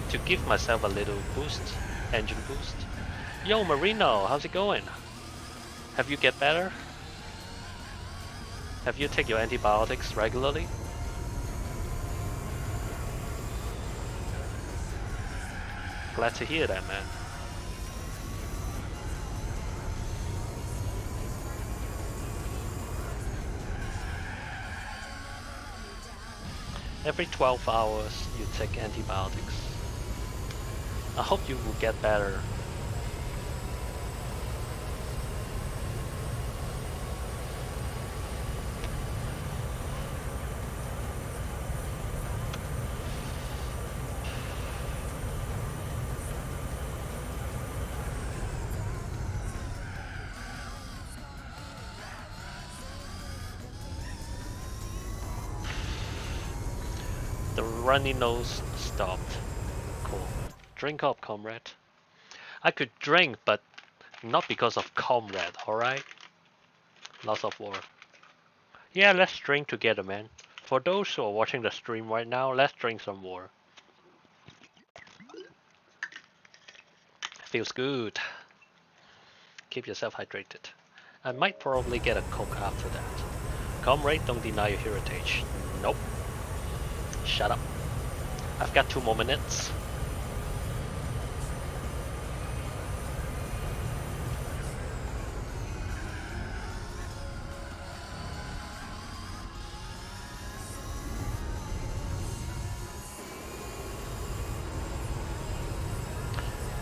to give myself a little boost, engine boost. Yo, Marino, how's it going? Have you get better? Have you take your antibiotics regularly? Glad to hear that, man. Every 12 hours you take antibiotics. I hope you will get better. The runny nose stopped. Cool. Drink up, comrade. I could drink, but not because of comrade, alright? Lots of water. Yeah, let's drink together, man. For those who are watching the stream right now, let's drink some water. Feels good. Keep yourself hydrated. I might probably get a Coke after that. Comrade, don't deny your heritage. Nope. Shut up. I've got 2 more minutes.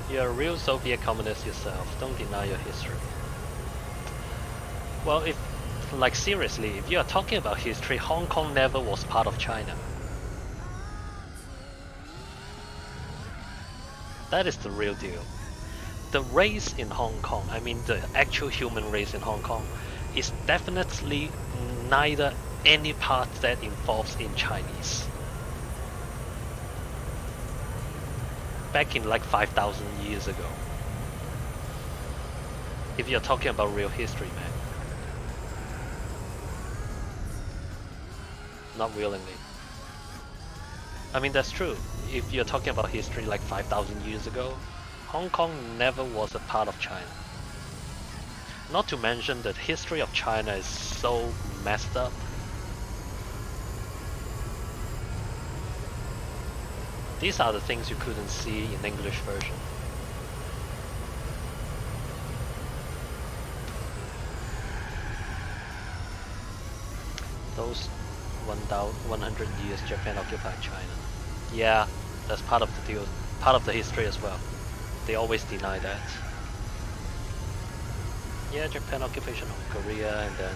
You're a real Soviet communist yourself. Don't deny your history. Well, like seriously, if you are talking about history, Hong Kong never was part of China. That is the real deal. The race in Hong Kong, I mean the actual human race in Hong Kong, is definitely neither any part that involves in Chinese. Back in like 5,000 years ago. If you're talking about real history, man. Not willingly. I mean, that's true. If you're talking about history like 5,000 years ago, Hong Kong never was a part of China. Not to mention the history of China is so messed up. These are the things you couldn't see in English version. Those 100 years Japan occupied China. Yeah, that's part of the deal, part of the history as well. They always deny that. Yeah, Japan occupation of Korea, and then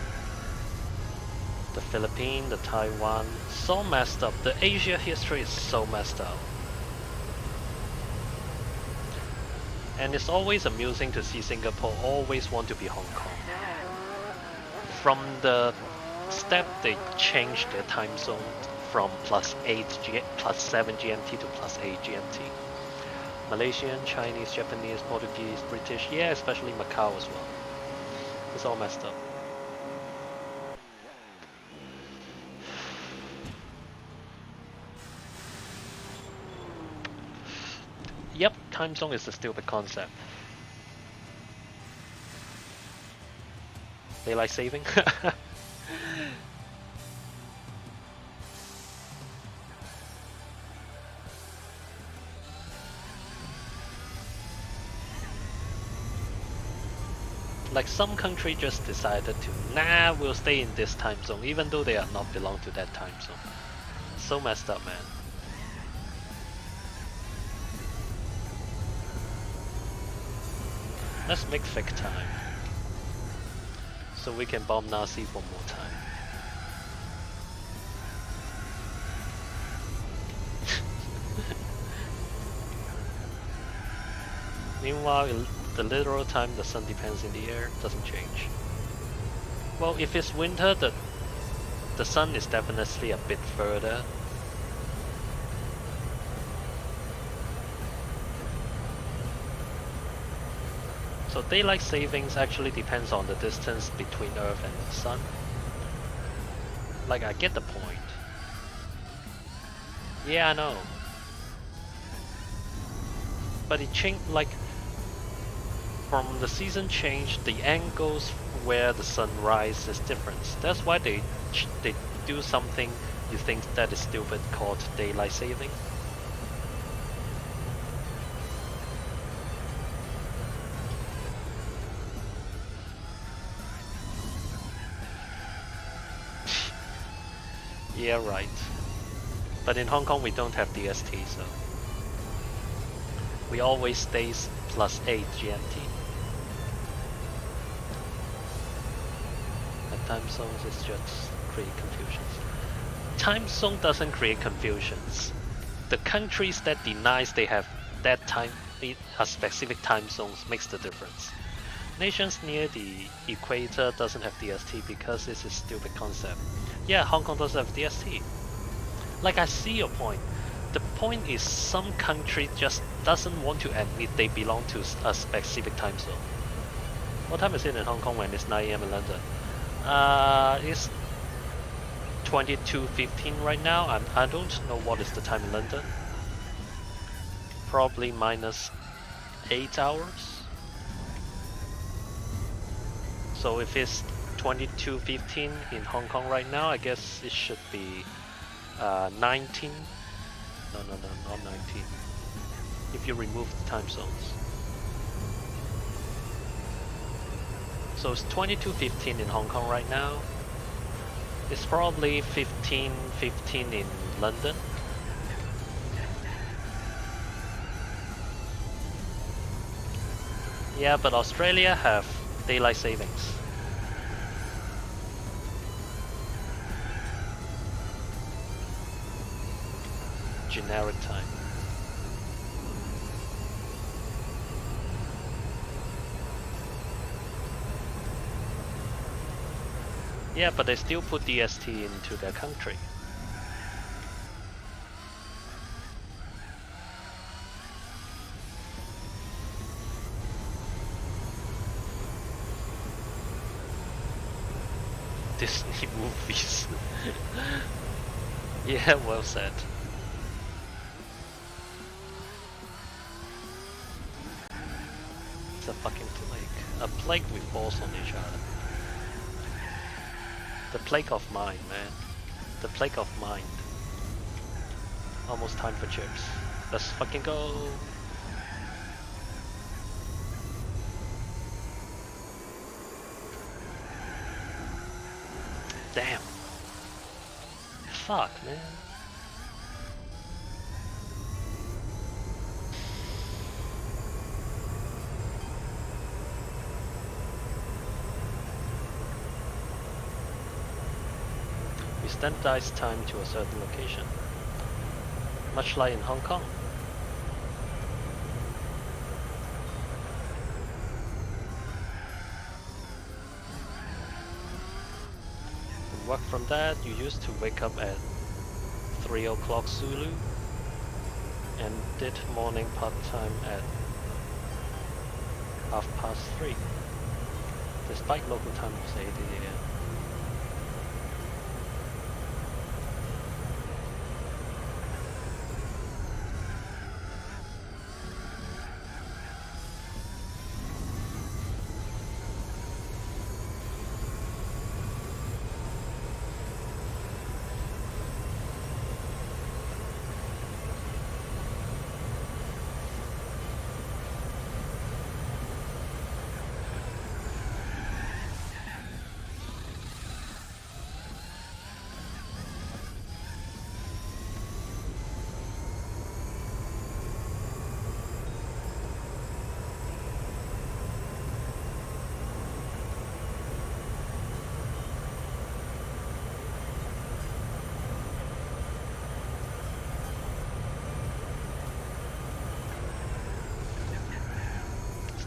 the Philippines, the Taiwan. So messed up. The Asia history is so messed up. And it's always amusing to see Singapore always want to be Hong Kong. From the step they changed their time zone from +7 GMT to +8 GMT. Malaysian, Chinese, Japanese, Portuguese, British, yeah, especially Macau as well. It's all messed up. Yep, time zone is a stupid concept. Daylight saving? Like some country just decided to, nah, we'll stay in this time zone even though they are not belong to that time zone. So messed up, man. Let's make fake time, so we can bomb Nazi one more time. Meanwhile, the literal time the sun depends in the air doesn't change. Well, if it's winter, the sun is definitely a bit further. So daylight savings actually depends on the distance between Earth and the sun. Like, I get the point. Yeah, I know. But it changed, like, from the season change, the angles where the sun rises is different. That's why they do something you think that is stupid called daylight saving. Yeah, right. But in Hong Kong we don't have DST, so we always stays +8 GMT. And time zones is just create confusions. Time zone doesn't create confusions. The countries that denies they have that time, a specific time zones makes the difference. Nations near the equator doesn't have DST because it's a stupid concept. Yeah, Hong Kong doesn't have DST. Like, I see your point. The point is some country just doesn't want to admit they belong to a specific time zone. What time is it in Hong Kong when it's 9 AM in London? It's 22:15 right now. I don't know what is the time in London. Probably -8 hours. So if it's 22:15 in Hong Kong right now, I guess it should be 19. No, not 19. If you remove the time zones. So it's 22:15 in Hong Kong right now. It's probably 15:15 in London. Yeah, but Australia have daylight savings. Generic time. Yeah, but they still put DST into their country. Disney movies. Yeah, well said. It's a fucking plague. A plague with balls on each other. The plague of mind, man. The plague of mind. Almost time for chips. Let's fucking go. Damn. Fuck, man. We standardize time to a certain location, much like in Hong Kong. And work from that, you used to wake up at 3 o'clock Zulu and did morning part-time at 3:30, despite local time was 8 AM.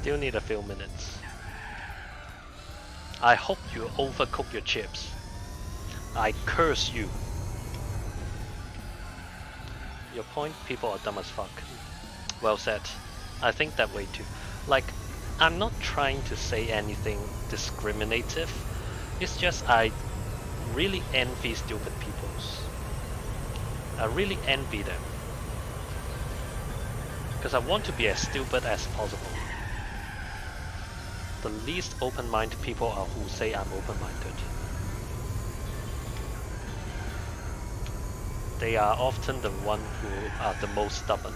Still need a few minutes. I hope you overcook your chips. I curse you. Your point, people are dumb as fuck. Well said. I think that way too. Like, I'm not trying to say anything discriminative. It's just I really envy stupid peoples. I really envy them. Because I want to be as stupid as possible. The least open-minded people are who say I'm open-minded. They are often the ones who are the most stubborn.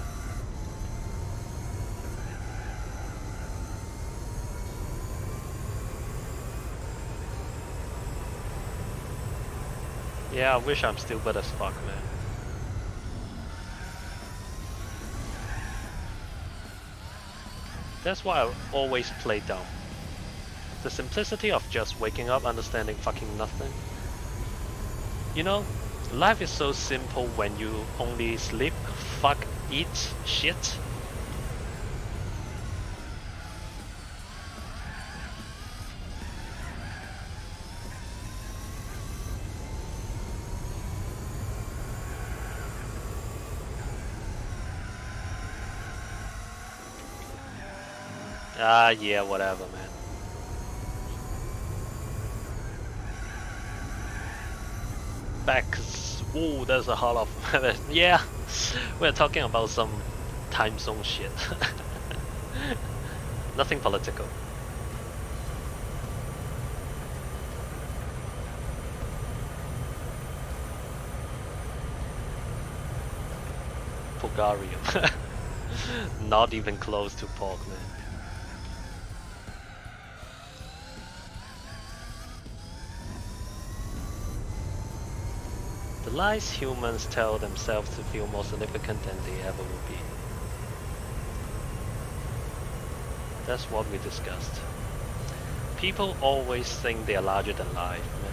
Yeah, I wish I'm stupid as fuck, man. That's why I always play dumb. The simplicity of just waking up, understanding fucking nothing. You know, life is so simple when you only sleep, fuck, eat, shit. Ah, yeah, whatever, man. Back, whoa, there's a lot of, yeah, we're talking about some time zone shit. Nothing political. Bulgaria. Not even close to pork, man. The lies humans tell themselves to feel more significant than they ever will be. That's what we discussed. People always think they are larger than life, man.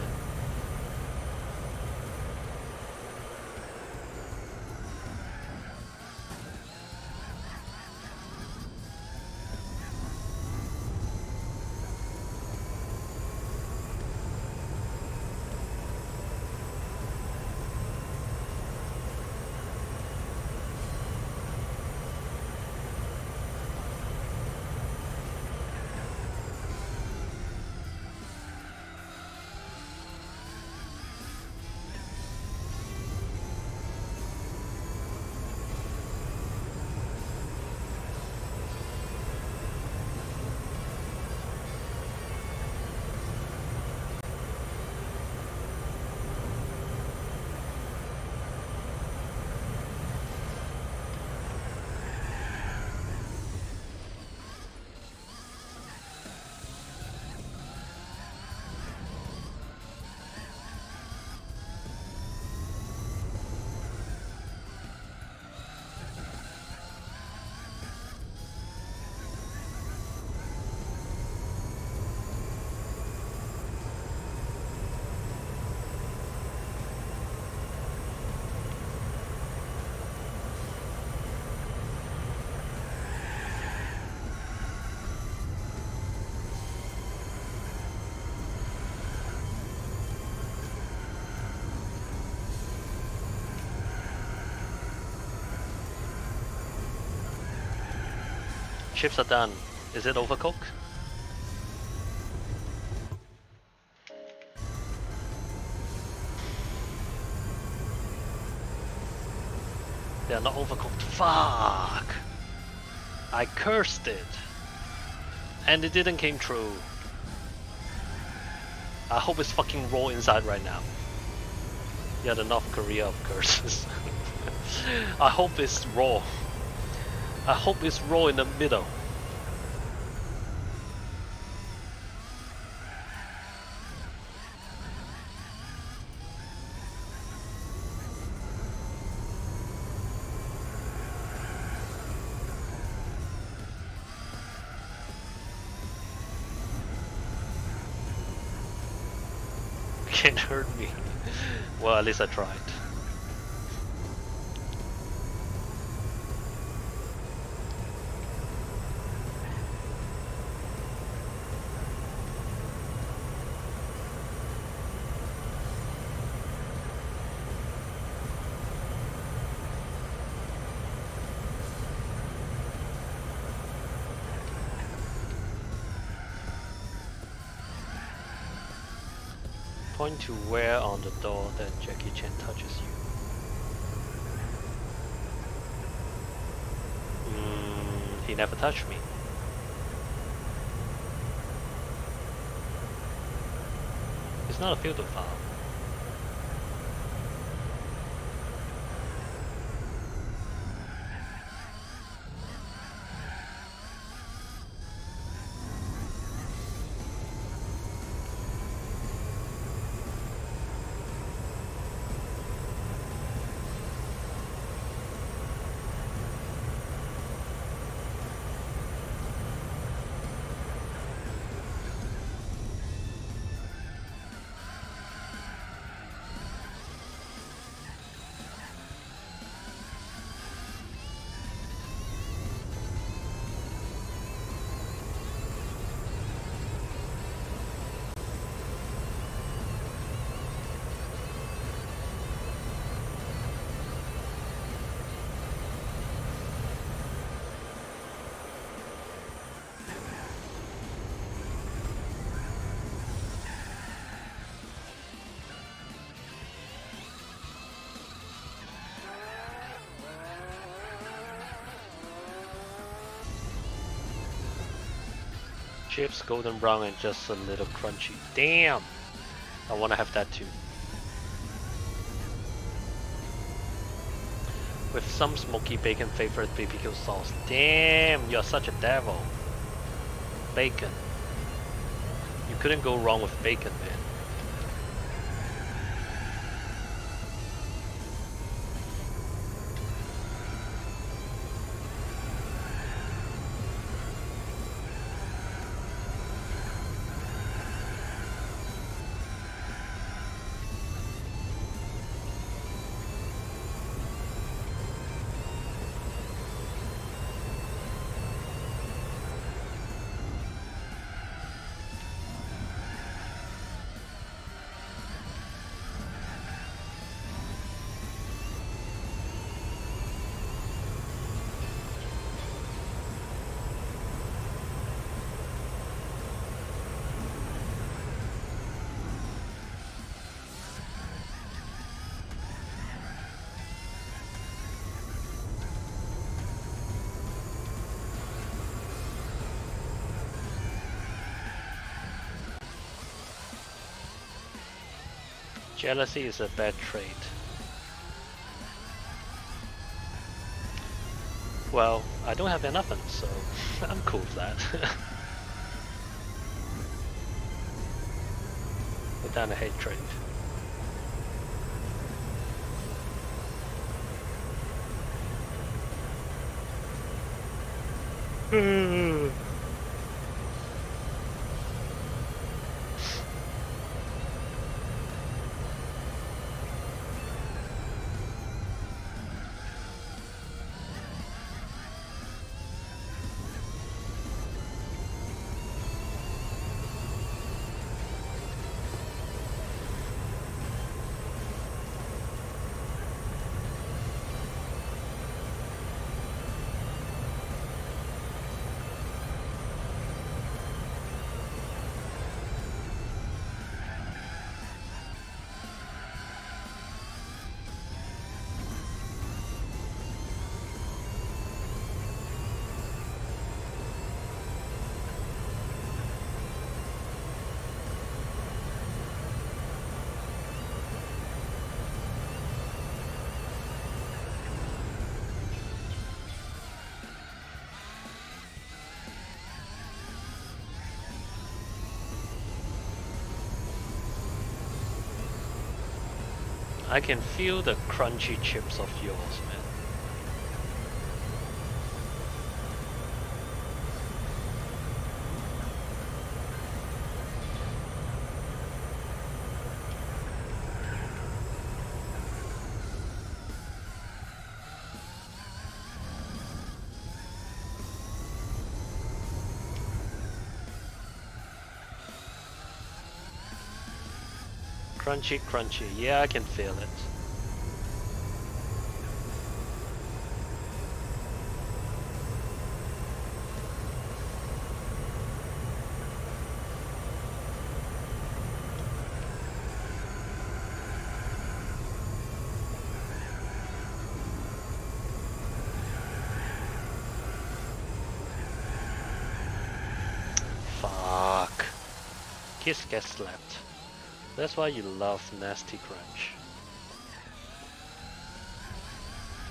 Chips are done. Is it overcooked? They are not overcooked. Fuck! I cursed it. And it didn't came true. I hope it's fucking raw inside right now. Yeah, the North Korea of curses. I hope it's raw. I hope it's raw in the middle. Can't hurt me. Well, at least I tried. Point to where on the door that Jackie Chan touches you. He never touched me. It's not a filter file. Chips golden brown and just a little crunchy. Damn! I wanna have that too. With some smoky bacon flavored BBQ sauce. Damn, you're such a devil. Bacon. You couldn't go wrong with bacon, man. Jealousy is a bad trait. Well, I don't have enough, so I'm cool with that. Without a hate trait. I can feel the crunchy chips of yours, man. Crunchy, crunchy. Yeah, I can feel it. Fuck. Kiss gets slapped. That's why you love nasty crunch.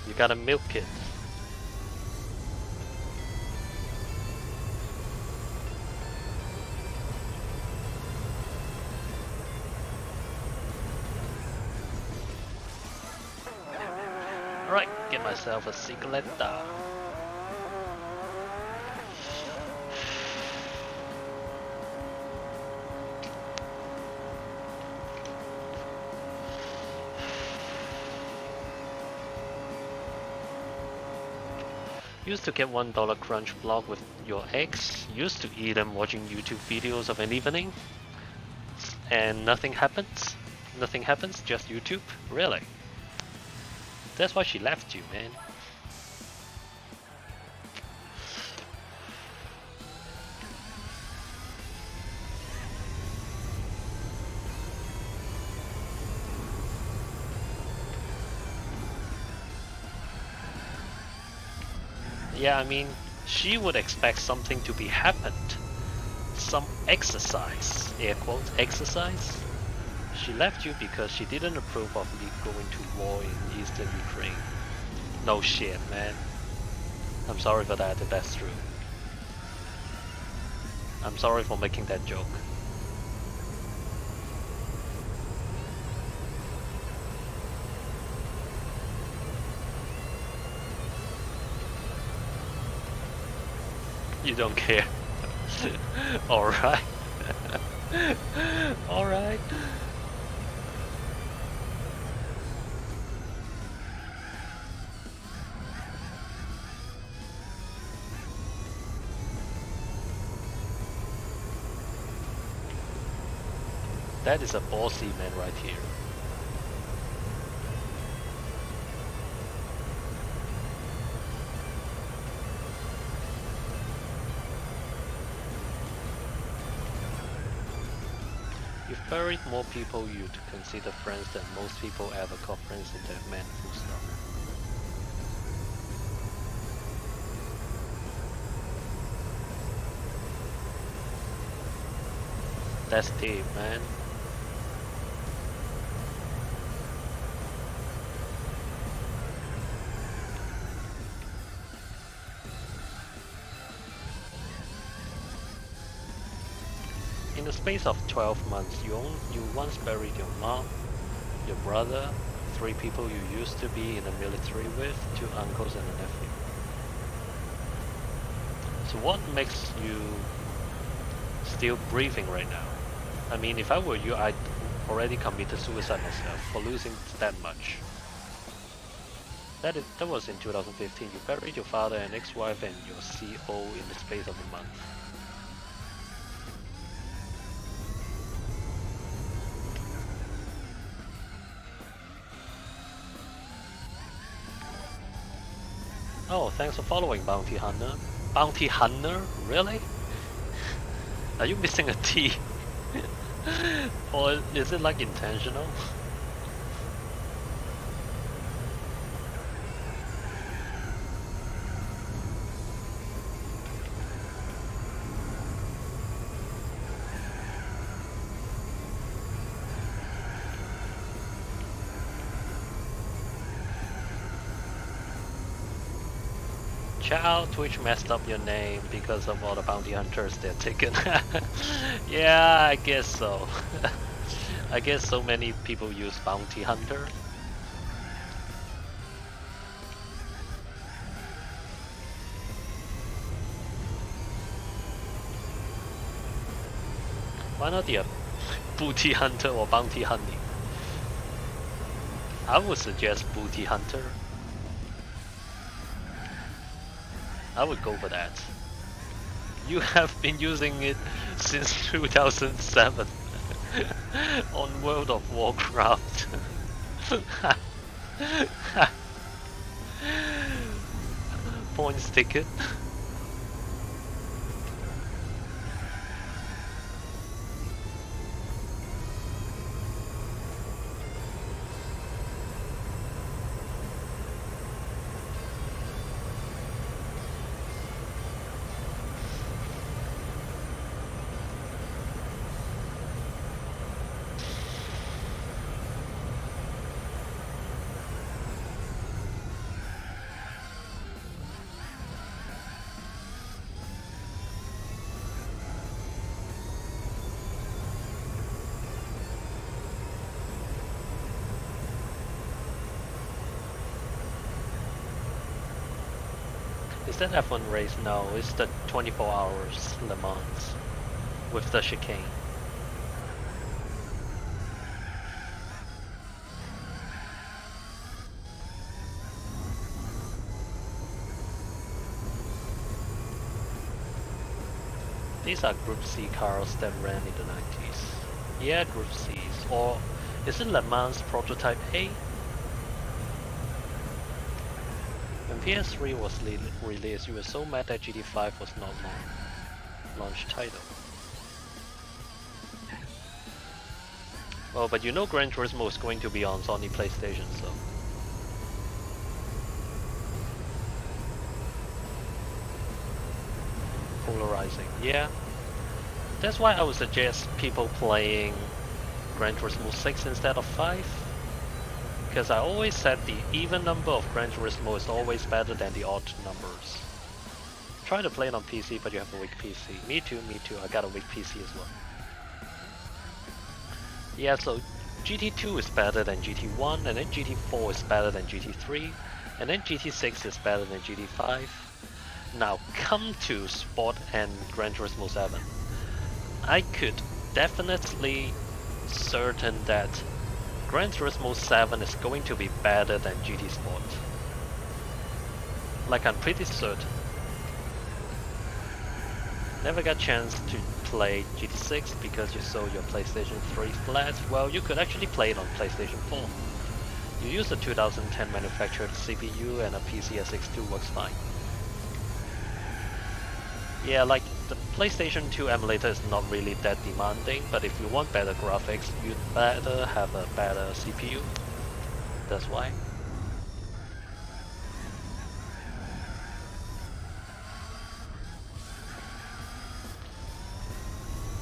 You gotta milk it. Alright, get myself a cigaretta. Used to get $1 crunch block with your ex. Used to eat them watching YouTube videos of an evening. And nothing happens. Nothing happens, just YouTube. Really? That's why she left you, man. Yeah, I mean, she would expect something to be happened. Some exercise, air quotes, exercise. She left you because she didn't approve of you going to war in eastern Ukraine. No shit, man. I'm sorry for that if that's true. I'm sorry for making that joke. You don't care. Alright. Alright. That is a bossy man right here. You've buried more people you'd consider friends than most people ever call friends in their man, full stop. That's deep, man. In the space of 12 months, you once buried your mom, your brother, 3 people you used to be in the military with, 2 uncles and a nephew. So what makes you still breathing right now? I mean, if I were you, I'd already committed suicide myself for losing that much. That was in 2015. You buried your father and ex-wife and your CO in the space of a month. Oh, thanks for following, Bounty Hunter. Bounty Hunter? Really? Are you missing a T? Or is it like intentional? Chow, Twitch messed up your name because of all the bounty hunters they're taking. Yeah, I guess so. I guess so many people use bounty hunter. Why not the booty hunter or bounty hunting? I would suggest booty hunter. I would go for that. You have been using it since 2007 on World of Warcraft. Points ticket. Is that F1 race? No, it's the 24 hours Le Mans with the chicane. These are Group C cars that ran in the 90s. Yeah, Group C's. Or is it Le Mans Prototype A? When PS3 was released, you were so mad that GT5 was not launch title. Well, but you know Gran Turismo is going to be on Sony PlayStation, so... Polarizing, yeah. That's why I would suggest people playing Gran Turismo 6 instead of 5. Because I always said the even number of Gran Turismo is always better than the odd numbers. Try to play it on PC, but you have a weak PC. Me too, I got a weak PC as well. Yeah, so GT2 is better than GT1, and then GT4 is better than GT3, and then GT6 is better than GT5. Now come to Sport and Gran Turismo 7. I could definitely certain that Gran Turismo 7 is going to be better than GT Sport. Like, I'm pretty certain. Never got chance to play GT6 because you sold your PlayStation 3 flat. Well, you could actually play it on PlayStation 4. You use a 2010 manufactured CPU and a pcsx2 works fine. Yeah, like, the PlayStation 2 emulator is not really that demanding, but if you want better graphics, you'd better have a better CPU. That's why.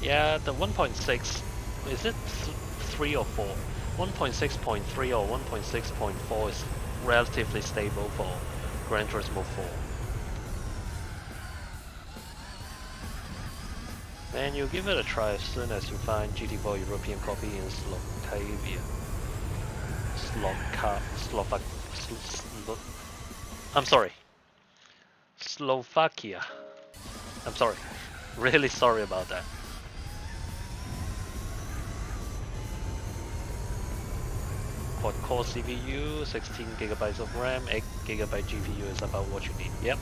Yeah, the 1.6, is it 3 or 4? 1.6.3 or 1.6.4 is relatively stable for Gran Turismo 4. And you give it a try as soon as you find GT4 European copy in Slovakia. I'm sorry. Slovakia. I'm sorry. Really sorry about that. Quad-core CPU, 16GB of RAM, 8GB GPU is about what you need. Yep.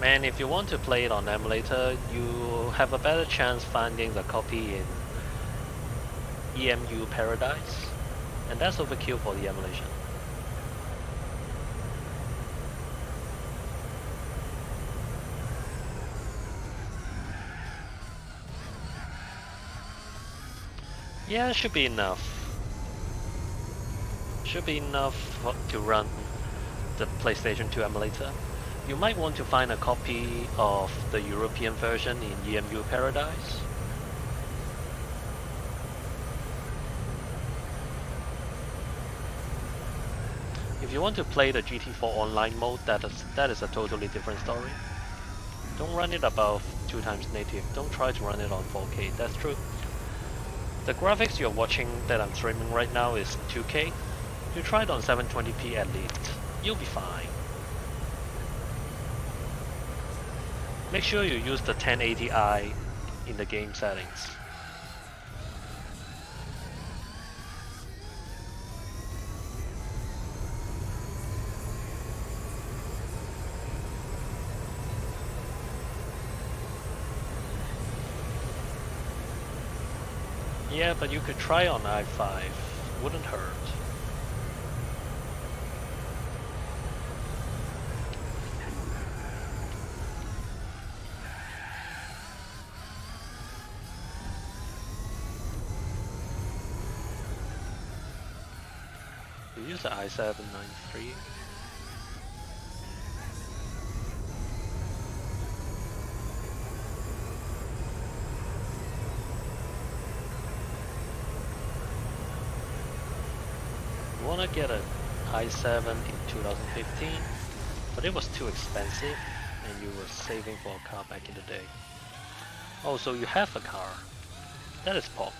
Man, if you want to play it on emulator, you have a better chance finding the copy in EMU Paradise, and that's overkill for the emulation. Yeah, it should be enough. Should be enough to run the PlayStation 2 emulator. You might want to find a copy of the European version in EMU Paradise. If you want to play the GT4 online mode, that is a totally different story. Don't run it above 2x native. Don't try to run it on 4K. That's true. The graphics you're watching that I'm streaming right now is 2K. You try it on 720p at least. You'll be fine. Make sure you use the 1080i in the game settings. Yeah, but you could try on i5. Wouldn't hurt. You use the i7-93. You wanna get an i7 in 2015, but it was too expensive and you were saving for a car back in the day. Oh, so you have a car. That is POC.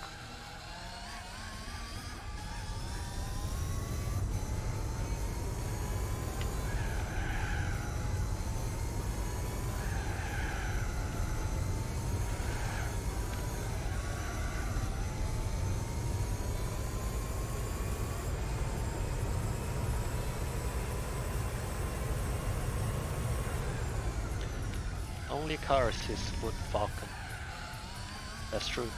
Only car is his Foot Falcon. That's true.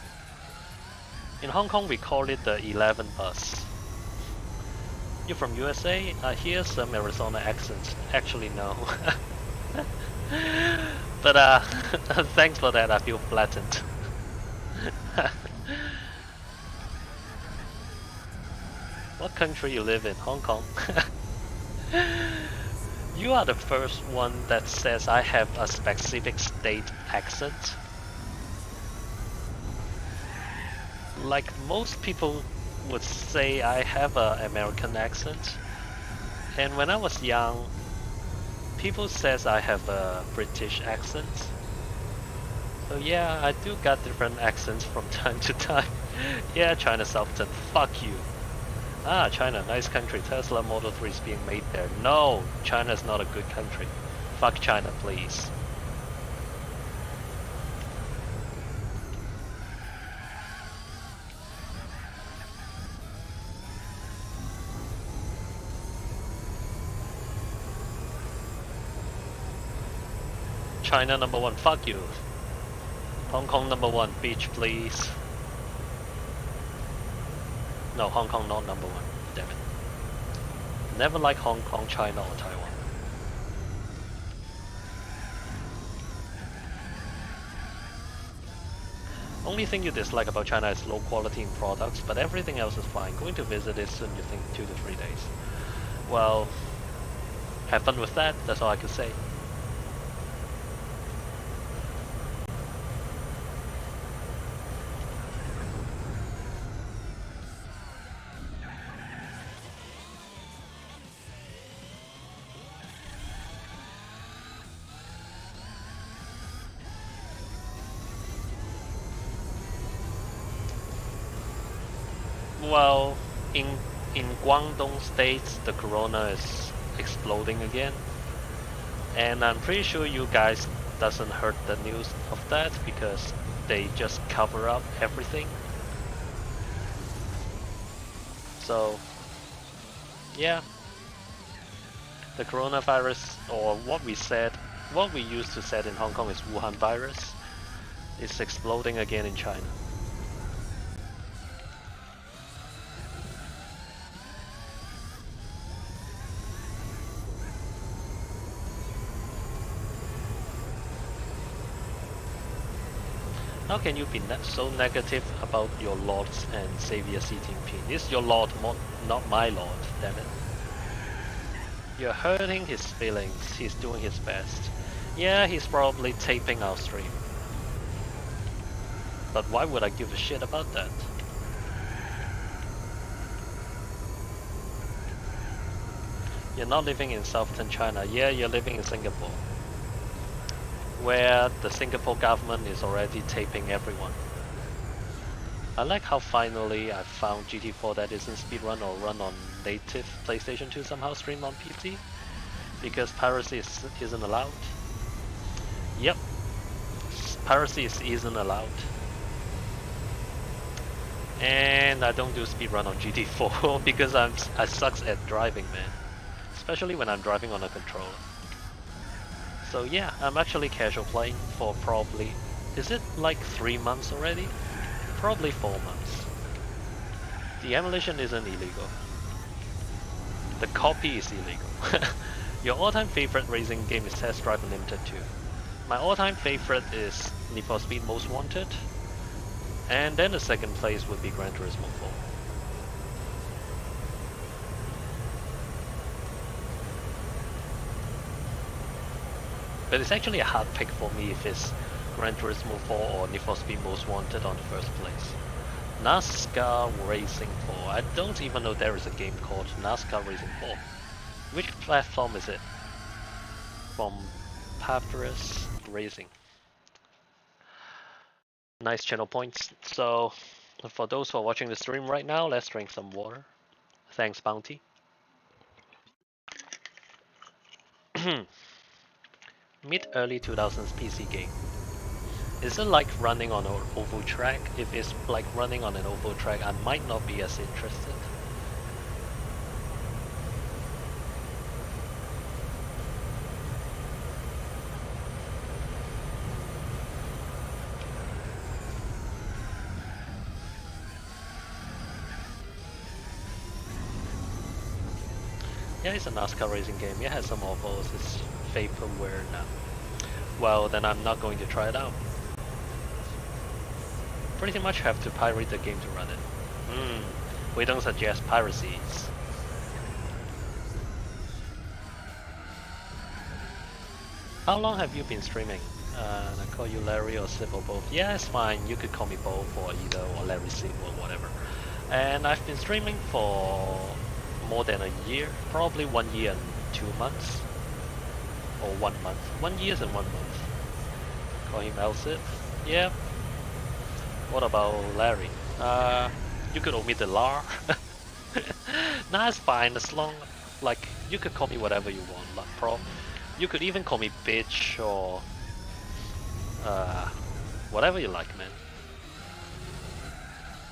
In Hong Kong we call it the 11 bus. You're from USA? I hear some Arizona accents. Actually no. But thanks for that, I feel flattened. What country you live in? Hong Kong? You are the first one that says I have a specific state accent. Like most people would say I have an American accent. And when I was young, people says I have a British accent. So yeah, I do got different accents from time to time. Yeah, China Southton, fuck you. Ah, China, nice country. Tesla Model 3 is being made there. No, China is not a good country. Fuck China, please. China #1, fuck you. Hong Kong #1, beach please. No, Hong Kong not #1, damn it. Never like Hong Kong, China or Taiwan. Only thing you dislike about China is low quality in products, but everything else is fine. Going to visit it soon, you think 2 to 3 days. Well, have fun with that, that's all I can say. Well, in Guangdong state, the corona is exploding again. And I'm pretty sure you guys doesn't heard the news of that because they just cover up everything. So, yeah. The coronavirus, or what we used to say in Hong Kong is Wuhan virus, is exploding again in China. How can you be so negative about your Lords and Savior Xi Jinping? It's your Lord, not my Lord, damn it. You're hurting his feelings, he's doing his best. Yeah, he's probably taping our stream. But why would I give a shit about that? You're not living in southern China, yeah, you're living in Singapore, where the Singapore government is already taping everyone. I like how finally I found GT4 that isn't speedrun or run on native PlayStation 2 somehow stream on PC, because piracy isn't allowed. Yep, Piracy isn't allowed. And I don't do speedrun on GT4 because I sucks at driving, man. Especially when I'm driving on a controller. So yeah, I'm actually casual playing for probably... Is it like 3 months already? Probably 4 months. The emulation isn't illegal. The copy is illegal. Your all-time favorite racing game is Test Drive Unlimited 2. My all-time favorite is Need for Speed Most Wanted. And then the second place would be Gran Turismo 4. But it's actually a hard pick for me if it's Gran Turismo 4 or Need for Speed Most Wanted on the first place. NASCAR Racing 4. I don't even know there is a game called NASCAR Racing 4. Which platform is it? From Papyrus Racing. Nice channel points. So, for those who are watching the stream right now, let's drink some water. Thanks, Bounty. Mid-early 2000s PC game. Is it like running on an oval track? If it's like running on an oval track, I might not be as interested. Yeah, it's a NASCAR racing game. It has some ovals. It's vaporware now. Well, then I'm not going to try it out. Pretty much have to pirate the game to run it. We don't suggest piracies. How long have you been streaming? I call you Larry or Sip or both. Yeah, it's fine. You could call me both or either or Larry Sip or whatever. And I've been streaming for more than a year. Probably 1 year and 2 months. Or 1 month. 1 year and 1 month. Call him Elsip. Yeah. What about Larry? You could omit the lar. Nah, it's fine as long like you could call me whatever you want. Like you could even call me bitch or whatever you like, man.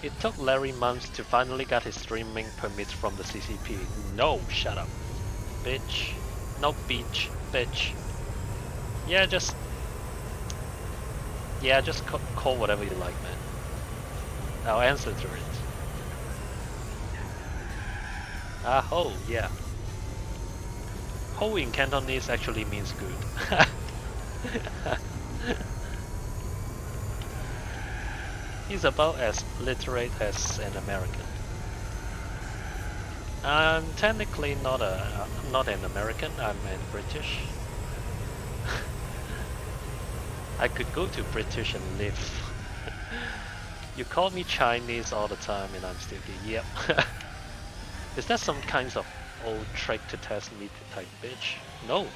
It took Larry months to finally get his streaming permits from the CCP. No, shut up. Bitch. No beach, bitch. Yeah, just call whatever you like, man. I'll answer to it. Ho, yeah. Ho in Cantonese actually means good. He's about as literate as an American. I'm technically not an American, I'm an British. I could go to British and live. You call me Chinese all the time and I'm still here. Yep. Is that some kinds of old trick to test me type bitch? No.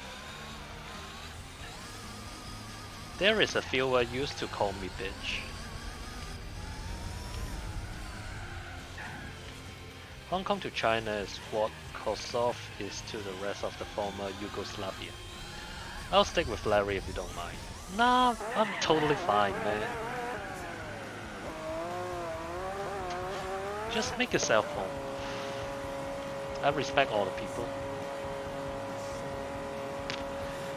There is a viewer used to call me bitch. Hong Kong to China is what Kosovo is to the rest of the former Yugoslavia. I'll stick with Larry if you don't mind. Nah, I'm totally fine, man. Just make yourself home. I respect all the people.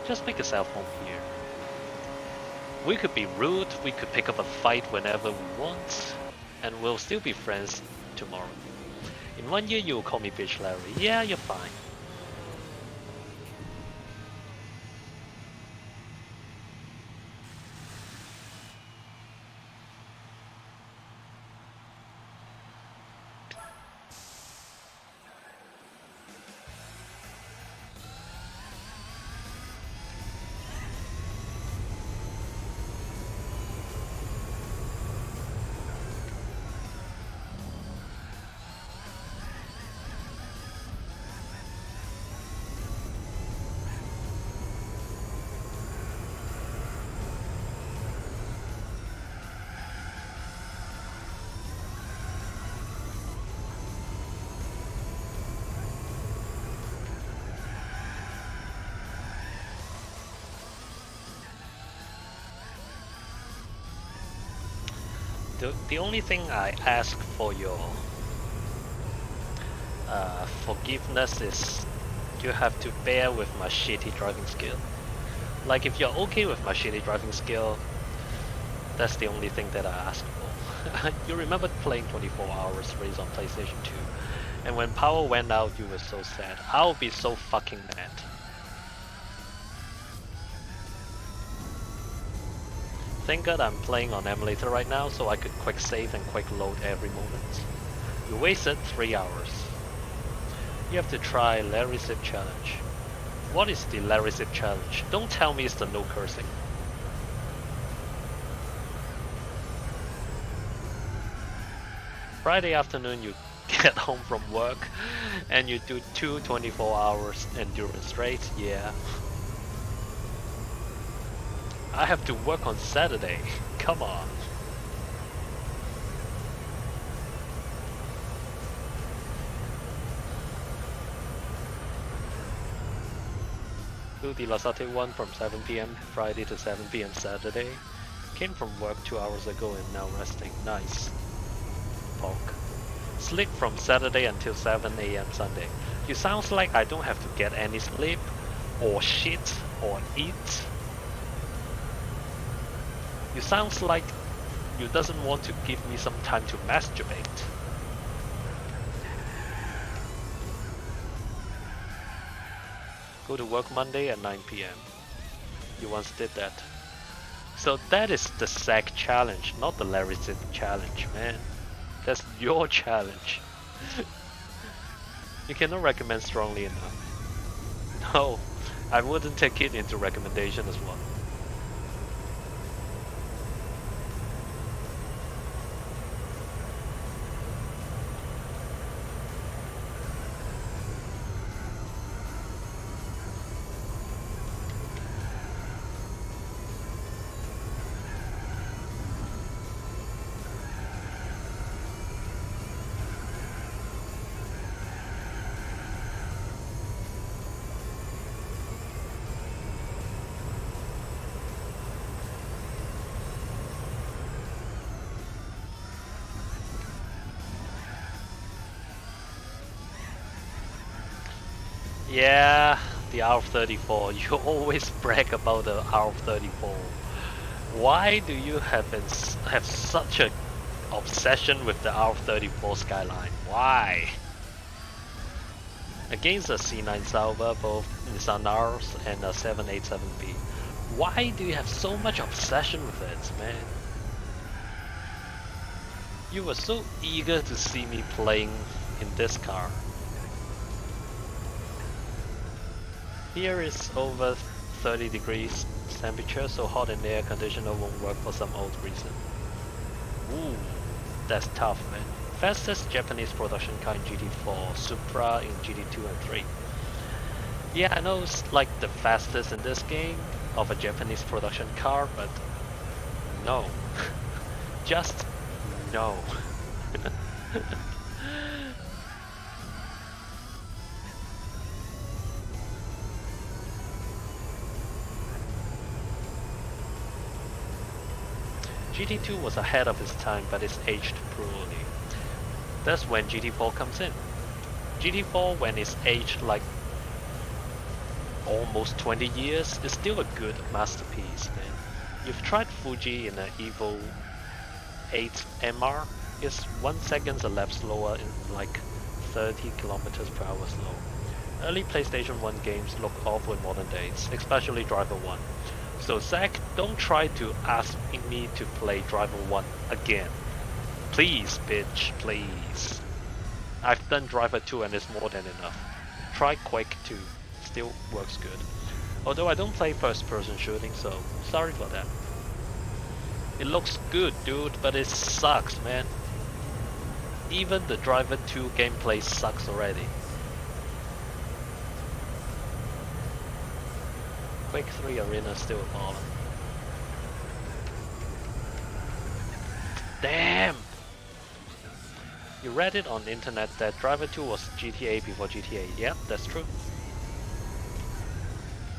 Just make yourself home here. We could be rude, we could pick up a fight whenever we want, and we'll still be friends tomorrow. In 1 year you'll call me bitch Larry. Yeah, you're fine. The only thing I ask for your forgiveness is you have to bear with my shitty driving skill. Like if you're okay with my shitty driving skill, that's the only thing that I ask for. You remember playing 24 hours race on PlayStation 2, and when power went out you were so sad. I'll be so fucking mad. Thank God I'm playing on emulator right now so I could quick save and quick load every moment. You wasted 3 hours. You have to try Larry Zip Challenge. What is the Larry Zip Challenge? Don't tell me it's the no cursing. Friday afternoon you get home from work and you do 2 24 hours endurance race, yeah. I have to work on Saturday, come on. Do the Sarthe one from 7 PM Friday to 7 PM Saturday. Came from work 2 hours ago and now resting, nice. Pork. Sleep from Saturday until 7 AM Sunday. You sounds like I don't have to get any sleep, or shit, or eat. You sounds like you doesn't want to give me some time to masturbate. Go to work Monday at 9 PM. You once did that. So that is the SAC challenge, not the Larry Zip challenge, man. That's your challenge. You cannot recommend strongly enough. No, I wouldn't take it into recommendation as well. Yeah, the R34. You always brag about the R34. Why do you have such an obsession with the R34 Skyline? Why? Against a C9 Sauber, both Nissan Rs and a 787B. Why do you have so much obsession with it, man? You were so eager to see me playing in this car. Here is over 30 degrees temperature, so hot and air conditioner won't work for some old reason. Ooh, that's tough, man. Fastest Japanese production car in GT4, Supra in GT2 and 3. Yeah, I know it's like the fastest in this game of a Japanese production car, but no. Just no. GT2 was ahead of its time, but it's aged poorly. That's when GT4 comes in. GT4, when it's aged like almost 20 years, is still a good masterpiece, man. You've tried Fuji in an Evo 8 MR, it's 1 second a lap slower in like 30 kilometers per hour slow. Early PlayStation 1 games look awful in modern days, especially Driver 1. So Zach, don't try to ask me to play Driver 1 again. Please, bitch, please. I've done Driver 2 and it's more than enough. Try Quake 2, still works good. Although I don't play first person shooting, so sorry for that. It looks good, dude, but it sucks, man. Even the Driver 2 gameplay sucks already. Quake 3 Arena still a baller. Damn! You read it on the internet that Driver 2 was GTA before GTA. Yep, that's true.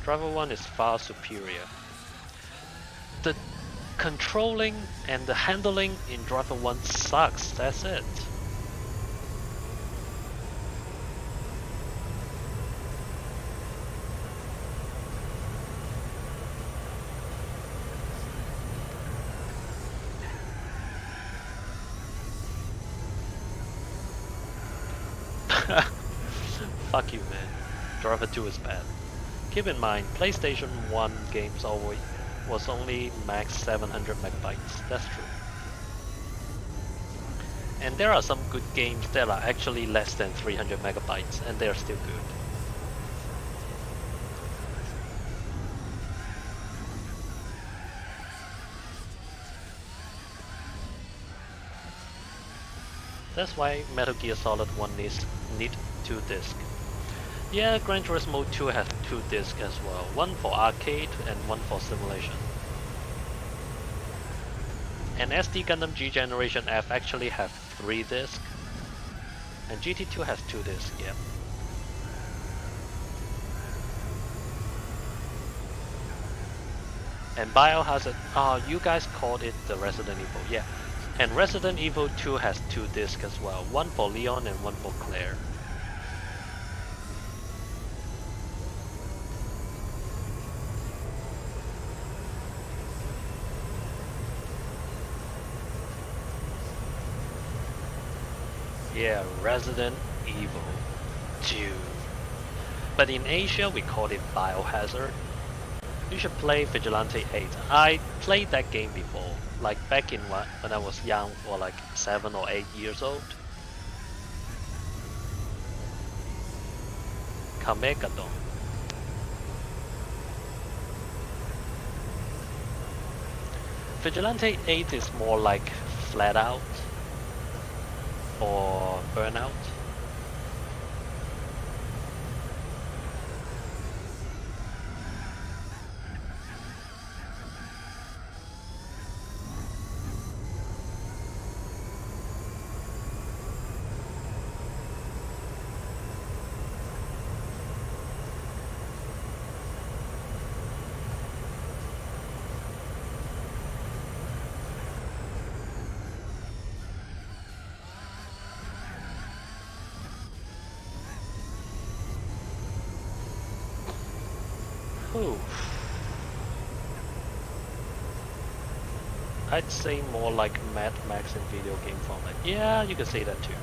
Driver 1 is far superior. The controlling and the handling in Driver 1 sucks, that's it. Fuck you, man. Driver 2 is bad. Keep in mind, PlayStation 1 games always was only max 700 megabytes. That's true. And there are some good games that are actually less than 300 megabytes and they're still good. That's why Metal Gear Solid 1 need 2 discs. Yeah, Gran Turismo 2 has 2 discs as well, one for arcade and one for simulation. And SD Gundam G Generation F actually have 3 discs, and GT2 has 2 discs, yeah. And Biohazard, you guys called it the Resident Evil, yeah. And Resident Evil 2 has 2 discs as well, one for Leon and one for Claire. Yeah, Resident Evil 2. But in Asia we call it Biohazard. You should play Vigilante 8. I played that game before, like back in when I was young, or like 7 or 8 years old. Kamegadon. Vigilante 8 is more like Flat Out or Burnout. Ooh. I'd say more like Mad Max in video game format. Yeah, you could say that too.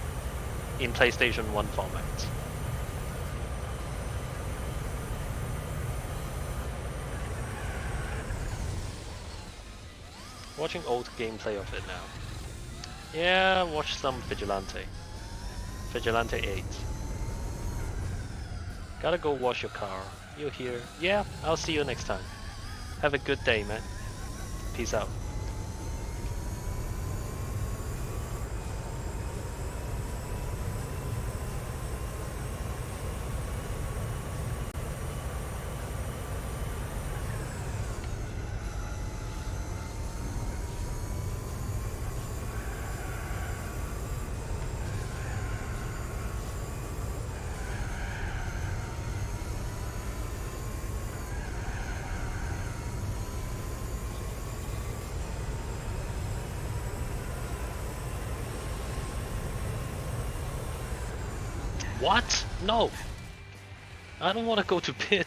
In PlayStation 1 format. Watching old gameplay of it now. Yeah, watch some Vigilante. Vigilante 8. Gotta go wash your car. You here? Yeah, I'll see you next time. Have a good day, man. Peace out. What? No! I don't want to go to pit.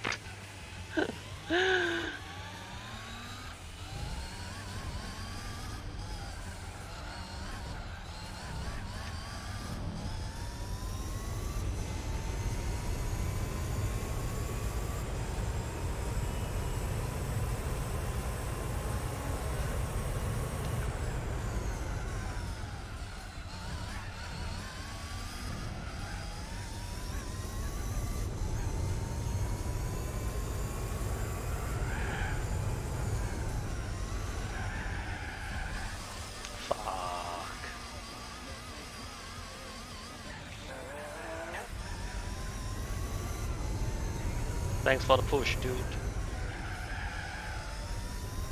Thanks for the push, dude.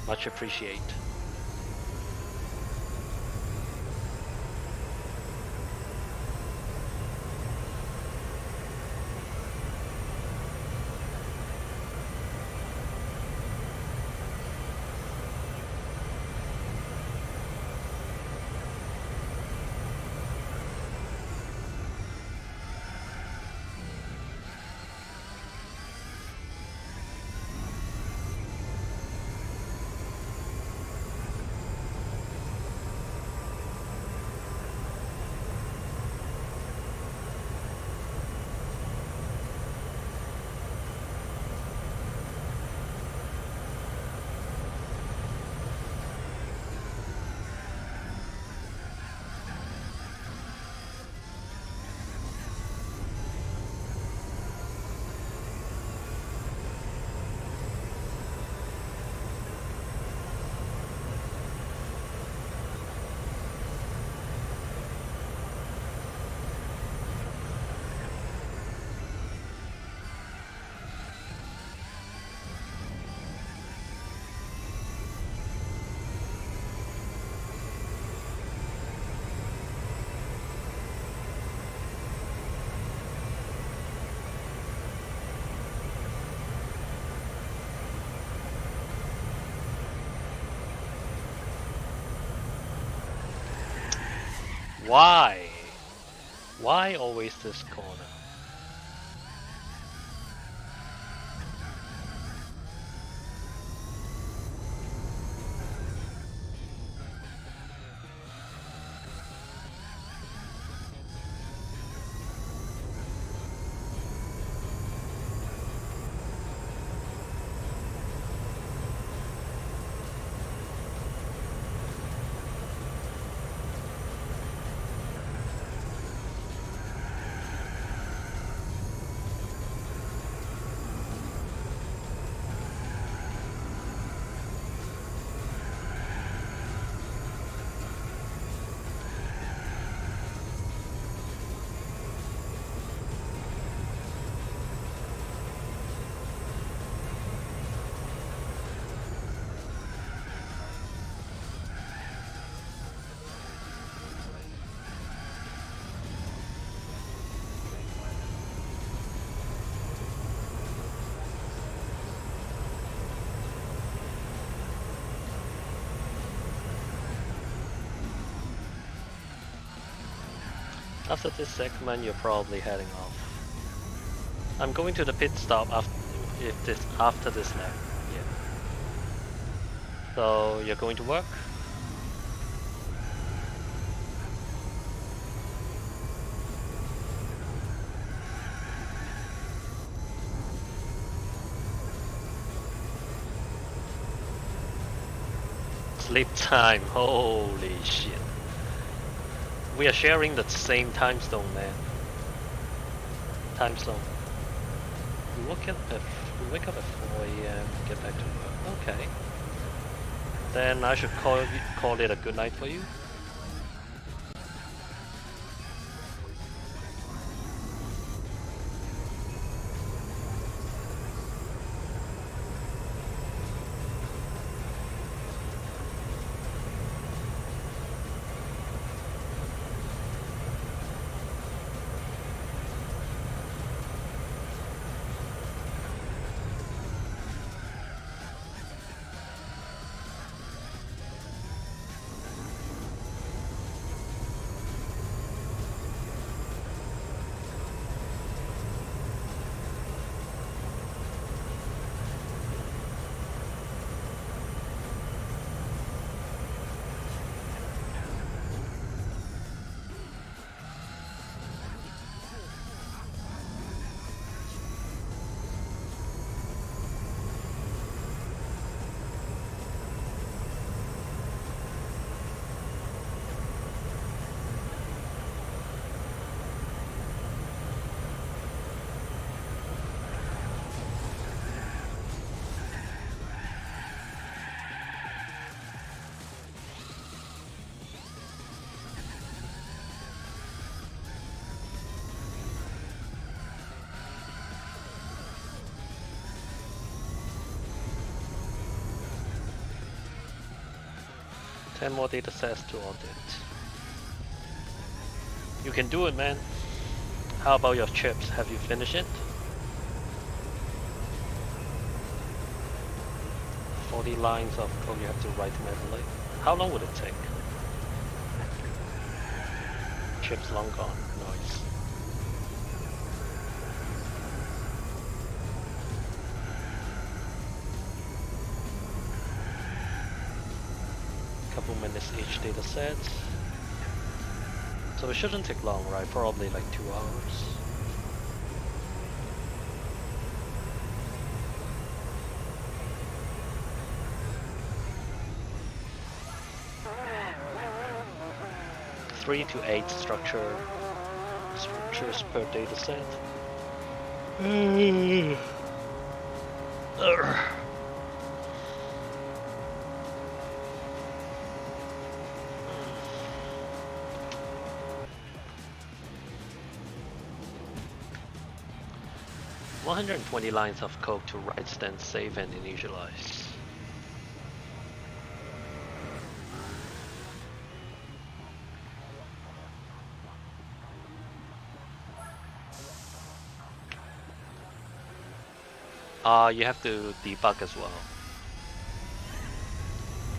Much appreciate. Why? Why always this corner? After this segment, you're probably heading off. I'm going to the pit stop after this lap. Yeah. So you're going to work? Sleep time. Holy shit. We are sharing the same time zone, man. Time zone. We wake up at 4 a.m. Get back to work. Okay. Then I should call it a good night for you. Ten more data sets to audit. You can do it, man. How about your chips? Have you finished it? 40 lines of code you have to write manually. How long would it take? Chips long gone. Nice. Couple minutes each data set. So it shouldn't take long, right? Probably like 2 hours. Three to 8 structures per data set. 120 lines of code to write, then save and initialize. You have to debug as well.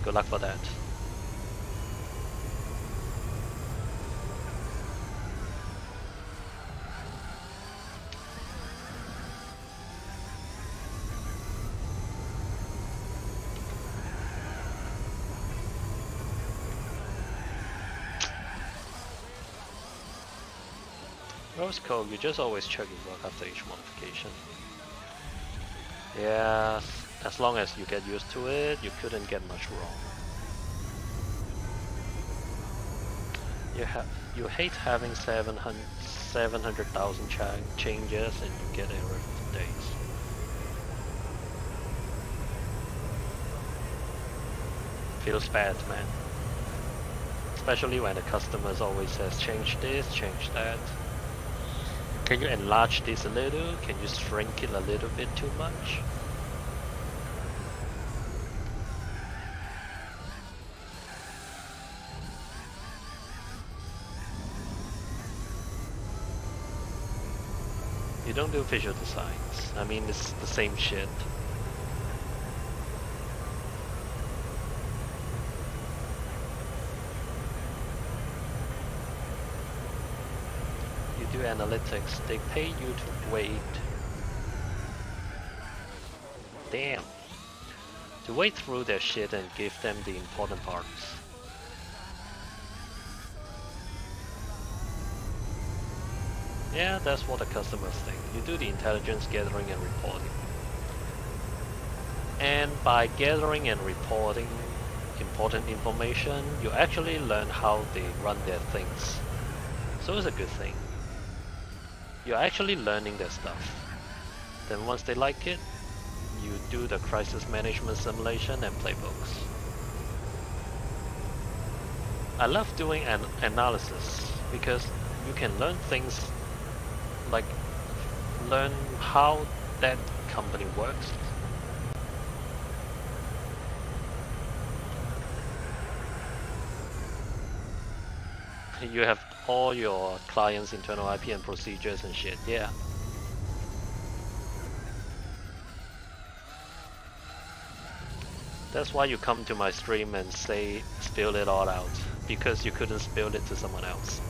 Good luck for that. Rose code, you just always check your work after each modification. Yeah, as long as you get used to it, you couldn't get much wrong. You hate having 700,000 changes and you get error for days. Feels bad, man. Especially when the customers always says change this, change that. Can you enlarge this a little? Can you shrink it a little bit too much? You don't do visual designs. I mean, it's the same shit. You do analytics. They pay you to wait. Damn. To wait through their shit and give them the important parts. Yeah, that's what the customers think. You do the intelligence gathering and reporting. And by gathering and reporting important information, you actually learn how they run their things. So it's a good thing. You're actually learning their stuff. Then once they like it, you do the crisis management simulation and playbooks. I love doing an analysis because you can learn things like learn how that company works. You have all your clients' internal IP and procedures and shit, yeah. That's why you come to my stream and say spill it all out, because you couldn't spill it to someone else.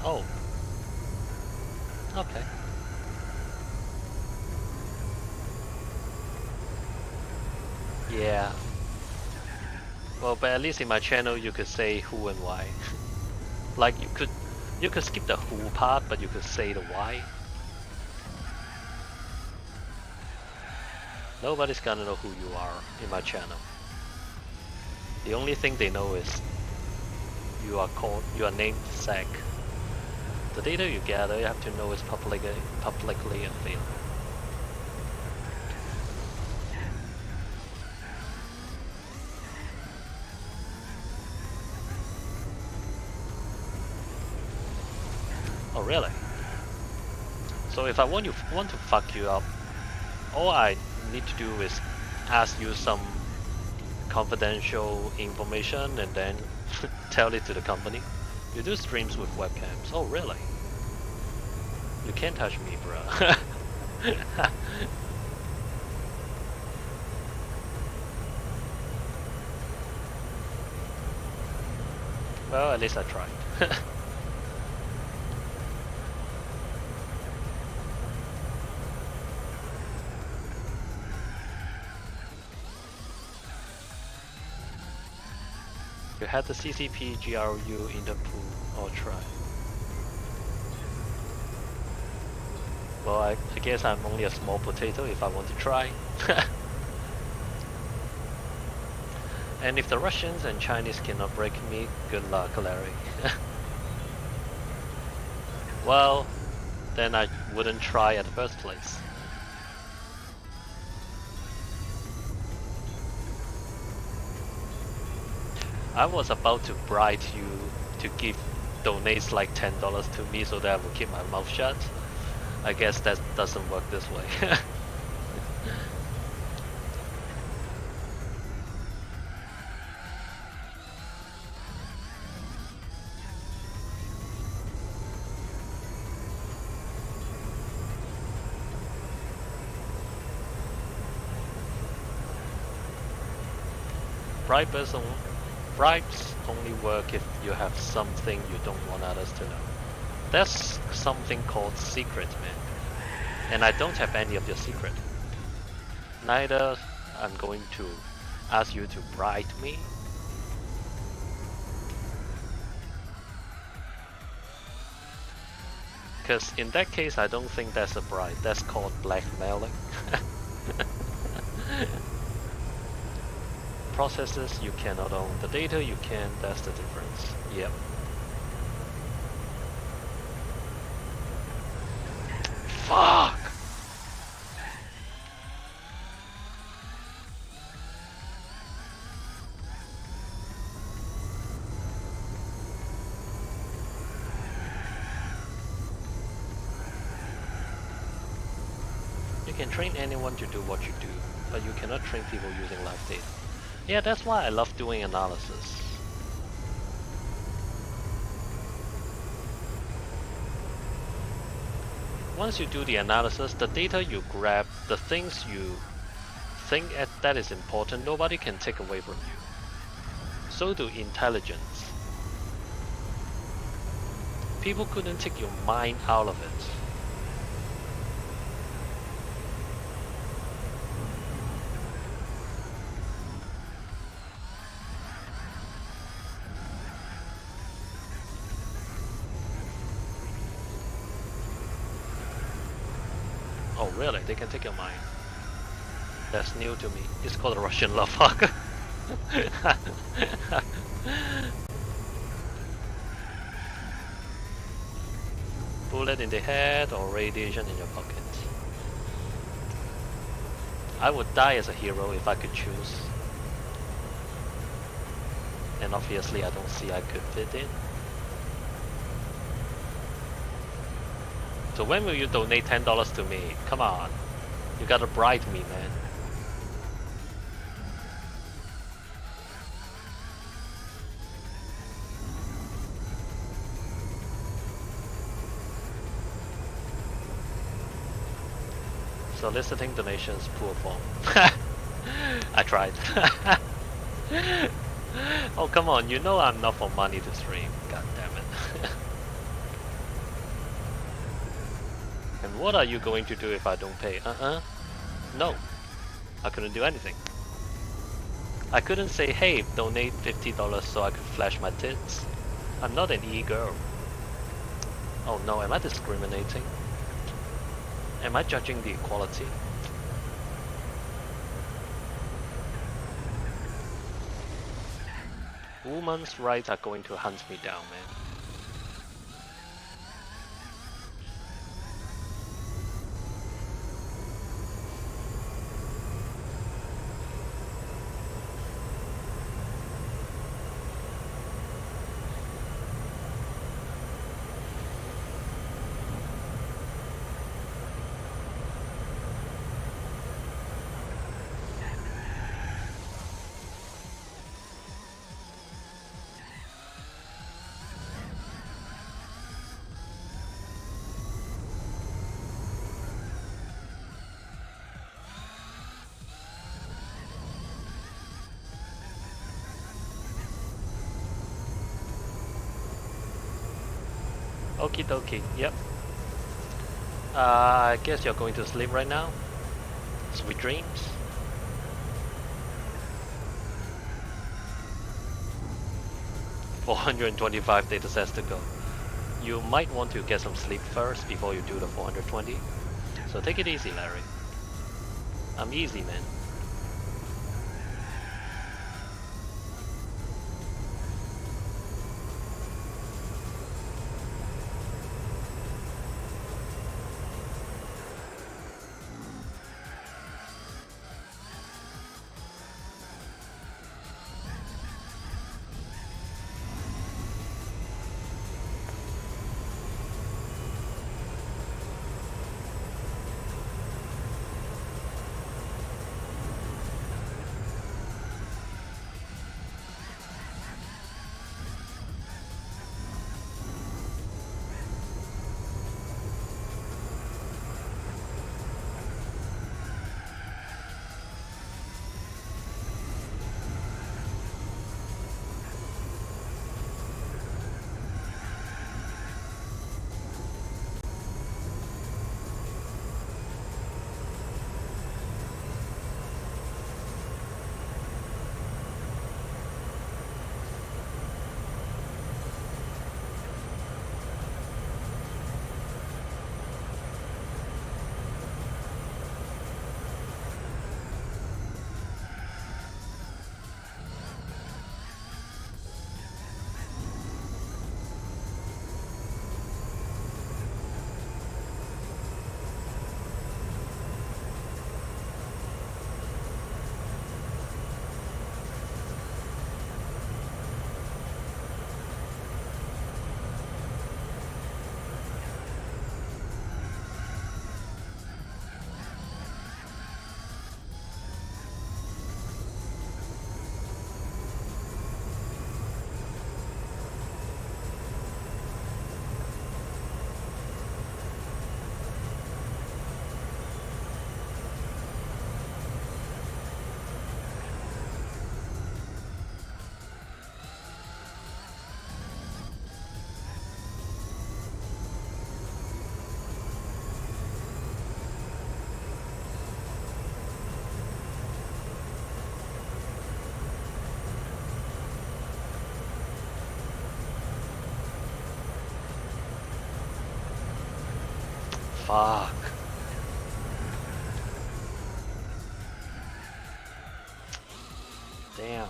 Oh. Okay. Yeah. Well, but at least in my channel you could say who and why. Like you could skip the who part, but you could say the why. Nobody's gonna know who you are in my channel. The only thing they know is you are named Zach. The data you gather, you have to know is publicly available. Oh really? So if I want to fuck you up, all I need to do is ask you some confidential information and then tell it to the company. You do streams with webcams. Oh really? You can't touch me, bro. Well, at least I tried. You had the CCP GRU interpool or try. Well, I guess I'm only a small potato if I want to try. And if the Russians and Chinese cannot break me, good luck, Larry. Well, then I wouldn't try at the first place. I was about to bribe you to donate like $10 to me so that I will keep my mouth shut. I guess that doesn't work this way. bribes only work if you have something you don't want others to know. That's something called secret, man. And I don't have any of your secret. Neither I'm going to ask you to bribe me. Because in that case, I don't think that's a bribe. That's called blackmailing. Processes you cannot own. The data you can, that's the difference. Yep. Fuck! You can train anyone to do what you do, but you cannot train people using live data. Yeah, that's why I love doing analysis. Once you do the analysis, the data you grab, the things you think that is important, nobody can take away from you. So do intelligence. People couldn't take your mind out of it. Oh really? They can take your mind. That's new to me. It's called a Russian love hug. Bullet in the head or radiation in your pocket. I would die as a hero if I could choose. And obviously I don't see I could fit in. So when will you donate $10 to me? Come on. You gotta bribe me, man. Soliciting donations, poor form. I tried. Oh come on, you know I'm not for money to stream. God damn it. And what are you going to do if I don't pay? No. I couldn't do anything. I couldn't say, hey, donate $50 so I could flash my tits. I'm not an e-girl. Oh no, am I discriminating? Am I judging the equality? Women's rights are going to hunt me down, man. Okie dokie, yep. I guess you're going to sleep right now. Sweet dreams. $425 datasets to go. You might want to get some sleep first before you do the 420. So take it easy, Larry. I'm easy, man. Fuck. Damn.